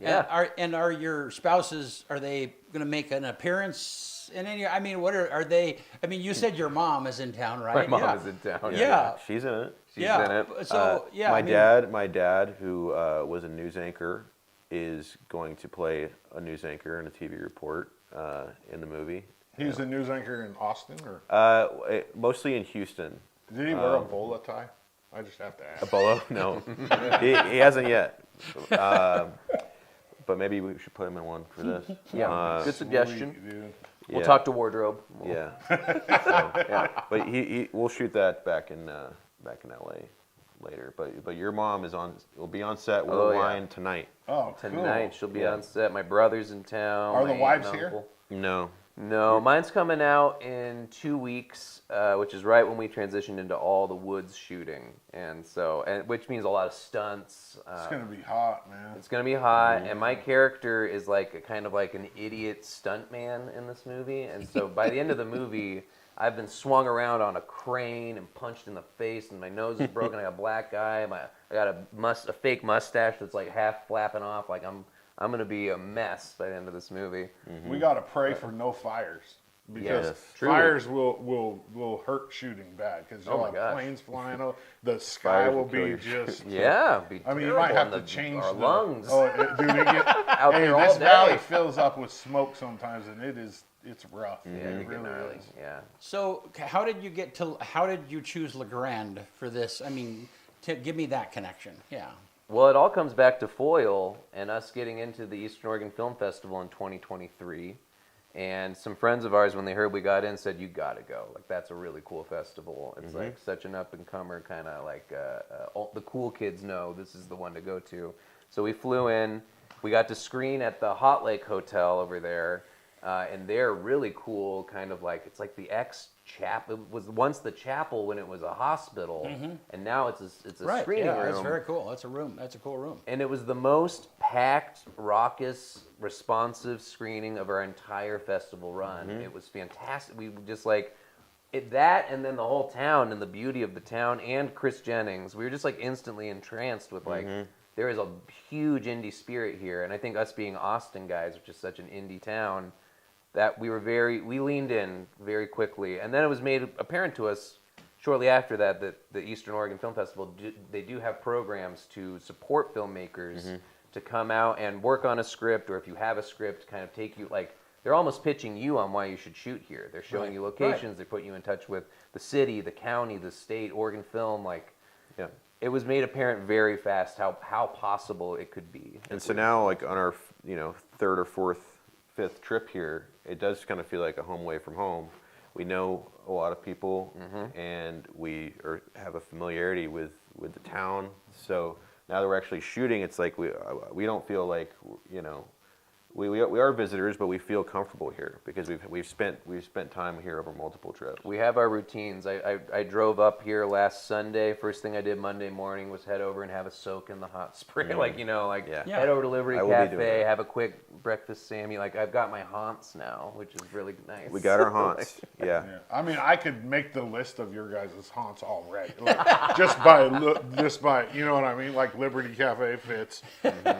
Yeah. Are your spouses? Are they going to make an appearance in any? I mean, what are they? I mean, you said your mom is in town, right? My mom yeah. is in town. Yeah. She's in it. She's yeah. in it. So yeah. My dad, who was a news anchor, is going to play a news anchor in a TV report in the movie. He was a news anchor in Austin, or Mostly in Houston. did he wear a bowler tie? I just have to A ask. bolo? No, he hasn't yet. But maybe we should put him in one for this. Yeah. Good suggestion. Sweet, dude. We'll Yeah. talk to wardrobe. Yeah. But we'll shoot that back in LA later. But your mom will be on set with Oh, yeah. wine tonight. Oh, Tonight cool. she'll be on set. My brother's in town. Are the my aunt wives and here? uncle. No. No, mine's coming out in 2 weeks, which is right when we transitioned into all the woods shooting, and which means a lot of stunts. It's gonna be hot, man. It's gonna be hot, and my character is like kind of like an idiot stuntman in this movie, and so by the end of the movie, I've been swung around on a crane and punched in the face, and my nose is broken. I got a black eye. I got a fake mustache that's like half flapping off. Like I'm gonna be a mess by the end of this movie. We gotta pray for no fires because Yes, truly. fires will hurt shooting bad because you'll Oh my have gosh. planes flying over. The sky Fires will will kill be you. just. Yeah, I mean, you might have to change our the lungs. Oh, dude, it get, Out hey, there all this day. valley fills up with smoke sometimes, and it's rough. Yeah, It you get really gnarly. is. Yeah. So how did you choose LeGrand for this? I mean, give me that connection. Yeah. Well, it all comes back to foil and us getting into the Eastern Oregon Film Festival in 2023. And some friends of ours, when they heard we got in, said, "You got to go. Like, that's a really cool festival. It's like such an up-and-comer kind of like all the cool kids know this is the one to go to." So we flew in. We got to screen at the Hot Lake Hotel over there. And they're really cool, kind of like, it's like the ex-chapel. It was once the chapel when it was a hospital, and now it's a Right. screening Yeah, room. that's very cool. That's a room. That's a cool room. And it was the most packed, raucous, responsive screening of our entire festival run. It was fantastic. We just like that, and then the whole town and the beauty of the town and Chris Jennings. We were just like instantly entranced with like, there is a huge indie spirit here. And I think us being Austin guys, which is such an indie town, that we leaned in very quickly. And then it was made apparent to us shortly after that the Eastern Oregon Film Festival, they do have programs to support filmmakers to come out and work on a script, or if you have a script, kind of take you, like, they're almost pitching you on why you should shoot here. They're showing you locations, they put you in touch with the city, the county, the state, Oregon Film, like, Yeah. it was made apparent very fast how possible it could be. And so now, like on our, third or fourth, fifth trip here, it does kind of feel like a home away from home. We know a lot of people, and we have a familiarity with the town. So now that we're actually shooting, it's like we don't feel like we are visitors, but we feel comfortable here because we've spent time here over multiple trips. We have our routines. I drove up here last Sunday. First thing I did Monday morning was head over and have a soak in the hot spring. Yeah. Head over to Liberty I will be doing Cafe, that. have a quick breakfast Sammy. Like, I've got my haunts now, which is really nice. We got our haunts. Yeah. Yeah. I mean, I could make the list of your guys' haunts already. Like, just by, you know what I mean? Like Liberty Cafe fits,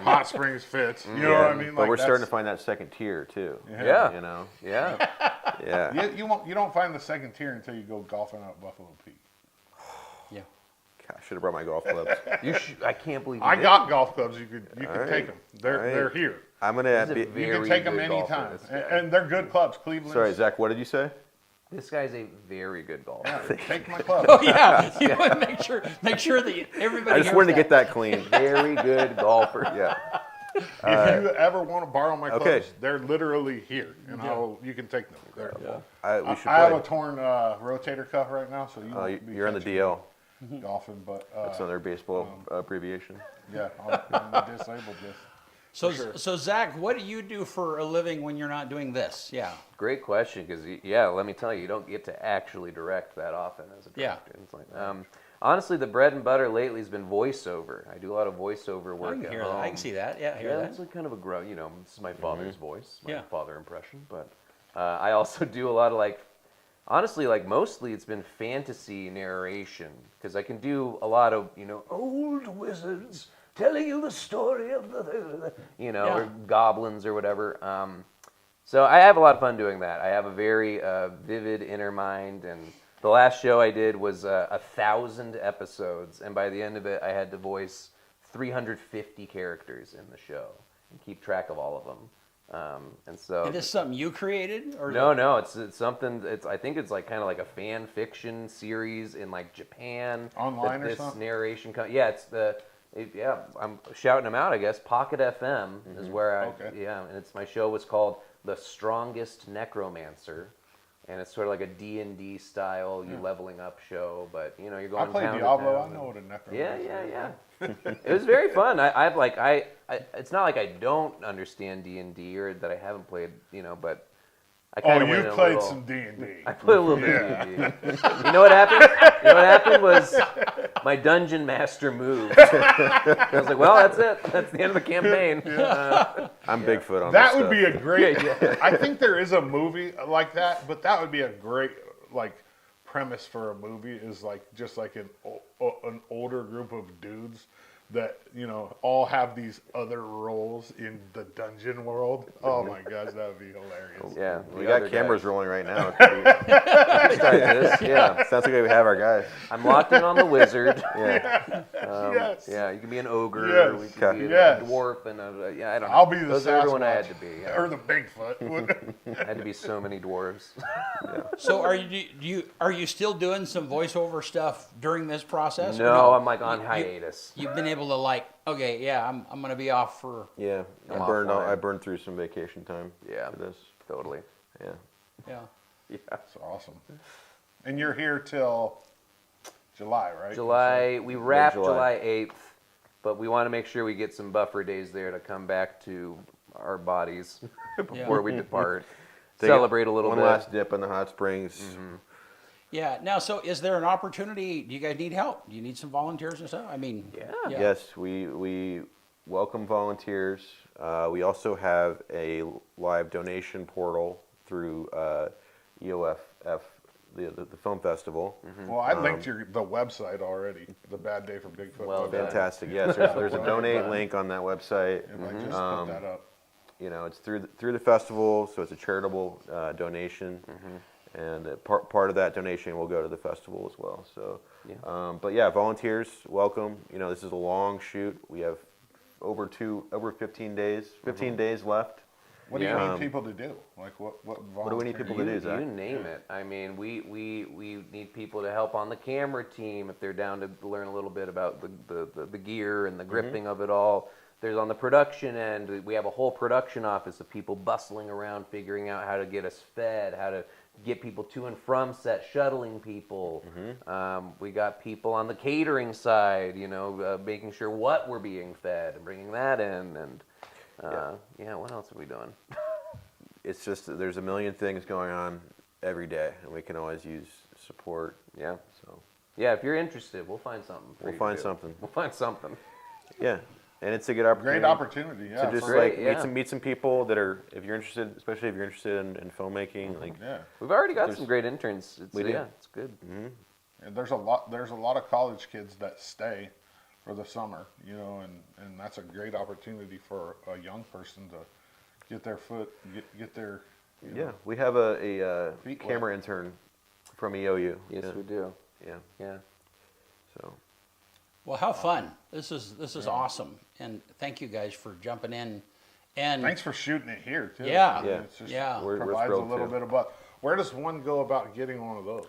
Hot Springs fits. You know what I mean? But Like, we're starting to that's- find that second tier too. Yeah. Yeah. Yeah. You don't find the second tier until you go golfing out at Buffalo Peak. Yeah. God, I should have brought my golf clubs. I can't believe you I didn't. got golf clubs. You could right. take them. They're here. I'm gonna He's a be. very You can take them good golfer, anytime, this guy. and they're good clubs. Cleveland. Sorry, Zach. What did you say? This guy's a very good golfer. Yeah, take my club. Oh yeah. You want to make sure that everybody. I just hears wanted to get that clean. Very good golfer. Yeah. If you ever want to borrow my clubs, Okay. they're literally here, and you can take them. They're, We should I have play. a torn rotator cuff right now, so you won't be You're on the catching DL. me golfing, but That's another baseball abbreviation. yeah, I'm the disabled list. So Zach, what do you do for a living when you're not doing this? Yeah. Great question, because let me tell you don't get to actually direct that often as a Yeah. director. It's like, honestly, the bread and butter lately has been voiceover. I do a lot of voiceover I work can at hear home. that. I can see that. Yeah, I hear Yeah, that. it's like kind of a grow. This is my father's voice, my Yeah. father impression. But I also do a lot of honestly, mostly it's been fantasy narration, because I can do a lot of old wizards telling you the story of the or goblins or whatever. So I have a lot of fun doing that. I have a very vivid inner mind, and the last show I did was 1,000 episodes, and by the end of it, I had to voice 350 characters in the show and keep track of all of them. And so Is this something you created, or no, it's something. I think it's kind of like a fan fiction series in Japan. Online or this something? narration. I'm shouting them out. I guess Pocket FM is where Okay. and my show was called The Strongest Necromancer, and it's sort of like a D&D style leveling up show. But you're I going play town to Diablo. town I know what a necromancer yeah. is. It was very fun. It's not like I don't understand D&D or that I haven't played, but I Oh, kind of you went played a little, some D&D. I played a little bit Yeah. of D&D. You know what happened? You know what happened was my dungeon master moved. I was like, well, that's it. That's the end of the campaign. I'm Bigfoot on That this would be stuff. a great. I think there is a movie like that, but that would be a great like premise for a movie. Is like just like an older group of dudes that all have these other roles in the dungeon world. Oh my gosh, that would be hilarious. Yeah, We the got other cameras guys. rolling right now. It could be- Start this. Yeah, sounds like we have our guys. I'm locked in on the wizard. Yeah. Yes. Yeah, you can be an ogre. Yes. We could be Yes. a dwarf, and I don't know. I'll be the Those Sasquatch are everyone I had to be. Yeah. or the Bigfoot. Had to be so many dwarves. So are you still doing some voiceover stuff during this process? or No, I'm like on hiatus. You've been able to like, okay, yeah, I'm gonna be off for, Yeah. I'm I offline. burned through some vacation time. Yeah. For this. Totally. Yeah. yeah. Yeah. That's awesome. And you're here till July, right? July, we wrap July. July 8th, but we want to make sure we get some buffer days there to come back to our bodies before we depart. Take Celebrate a little one bit. last dip in the hot springs. Yeah. Now, so is there an opportunity? Do you guys need help? Do you need some volunteers and stuff? I mean, Yeah. Yes, we welcome volunteers. We also have a live donation portal through EOF, the film festival. Well, I linked the website already. The Bad Day for Bigfoot. Well website. done. Fantastic. Yes, there's a donate link on that website. If I just put that up. It's through the festival, so it's a charitable donation, and part of that donation will go to the festival as well. So, but yeah, volunteers welcome. This is a long shoot. We have over 15 days, 15 days left. What do you Yeah. need people to do? Like what What do we need people to do, Zach? You name it. I mean, we need people to help on the camera team if they're down to learn a little bit about the gear and the gripping of it all. There's on the production end, we have a whole production office of people bustling around figuring out how to get us fed, how to get people to and from set, shuttling people. We got people on the catering side, making sure what we're being fed and bringing that in. And what else are we doing? It's just that there's a million things going on every day, and we can always use support. Yeah. So Yeah, if you're interested, we'll find something. for We'll you to find do. something. We'll find something. yeah, and it's a good opportunity. Great opportunity, yeah. To just Great, like yeah. meet some people that are, if you're interested, especially if you're interested in filmmaking, like yeah. We've already got some great interns. We do. Yeah, it's good. And there's a lot of college kids that stay for the summer, and that's a great opportunity for a young person to get their foot, get their yeah, we have a Feet wet. camera intern from EOU. Yes, yeah. we do. Yeah, Yeah. so well, how fun! This is awesome, and thank you guys for jumping in. And Thanks for shooting it here too. Yeah, Yeah. It's just yeah. We're provides a thrilled, little too. bit about. Where does one go about getting one of those?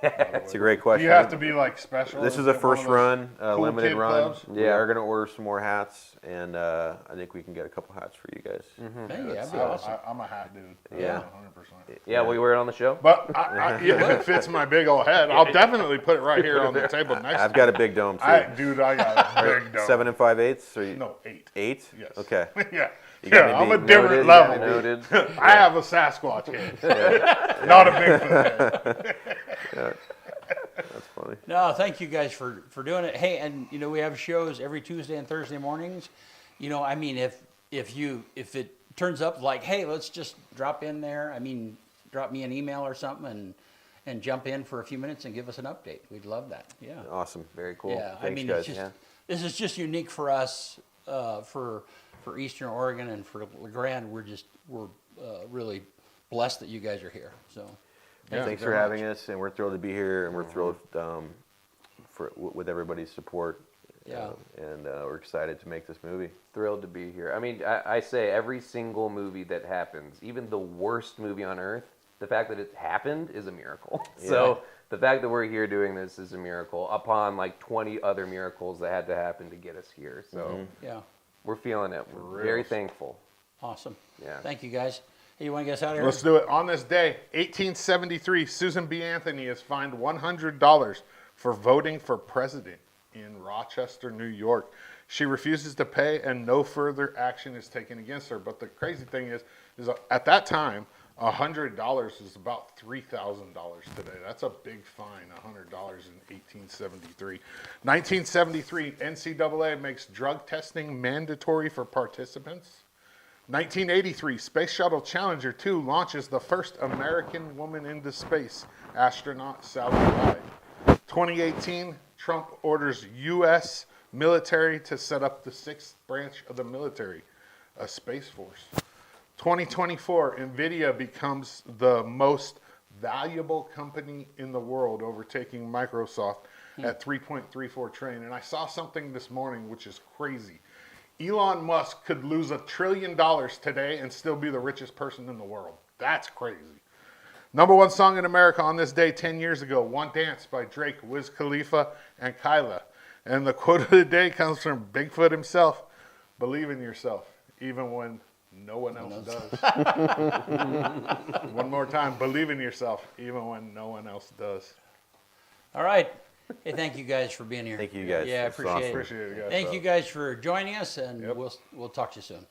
that's a great Do question. you have to be like special? This is and a get one of first those run, cool limited kid run. clubs? We Yeah. are going to order some more hats, and I think we can get a couple hats for you guys. Hey, that'd be Oh, awesome. I'm a hat dude. Yeah. 100%. Yeah, will you wear it on the show? But if it fits my big old head, I'll definitely put it right here on the table next. I've got a big dome too. I got a big dome. 7 5/8, or you, No, 8. 8? Yes. Okay. Yeah. You got me I'm a beat. different Noted, level. Noted. I have a Sasquatch head, not a Bigfoot head. That's funny. No, thank you guys for doing it. Hey, and we have shows every Tuesday and Thursday mornings. I mean, if it turns up like, hey, let's just drop in there. I mean, drop me an email or something and jump in for a few minutes and give us an update. We'd love that. Yeah. Awesome. Very cool. Yeah. I Thanks, mean, guys. it's just Yeah. this is just unique for us for Eastern Oregon and for LeGrand. We're really blessed that you guys are here. So. thank you Thanks very for having much. us, and we're thrilled to be here, and we're thrilled with everybody's support. Yeah. And we're excited to make this movie. Thrilled to be here. I mean, I say every single movie that happens, even the worst movie on earth, the fact that it happened is a miracle. So the fact that we're here doing this is a miracle upon like 20 other miracles that had to happen to get us here. So Yeah. we're feeling it. We're very thankful. Awesome. Yeah. Thank you guys. Hey, you want to get us out of here? Let's do it. On this day, 1873, Susan B. Anthony is fined $100 for voting for president in Rochester, New York. She refuses to pay, and no further action is taken against her. But the crazy thing is at that time, $100 is about $3,000 today. That's a big fine, $100 in 1873. 1973, NCAA makes drug testing mandatory for participants. 1983, Space Shuttle Challenger 2 launches the first American woman into space, astronaut Sally Ride. 2018, Trump orders U.S. military to set up the 6th branch of the military, a Space Force. 2024, NVIDIA becomes the most valuable company in the world, overtaking Microsoft at $3.34 trillion. And I saw something this morning which is crazy. Elon Musk could lose $1 trillion today and still be the richest person in the world. That's crazy. Number one song in America on this day 10 years ago, One Dance by Drake, Wiz Khalifa, and Kyla. And the quote of the day comes from Bigfoot himself, believe in yourself, even when no one else does. One more time, believe in yourself, even when no one else does. All right. Hey, thank you guys for being here. Thank you guys. Yeah, I It's appreciate awesome. it. Appreciate it, guys. Thank you guys for joining us, and Yep. we'll talk to you soon.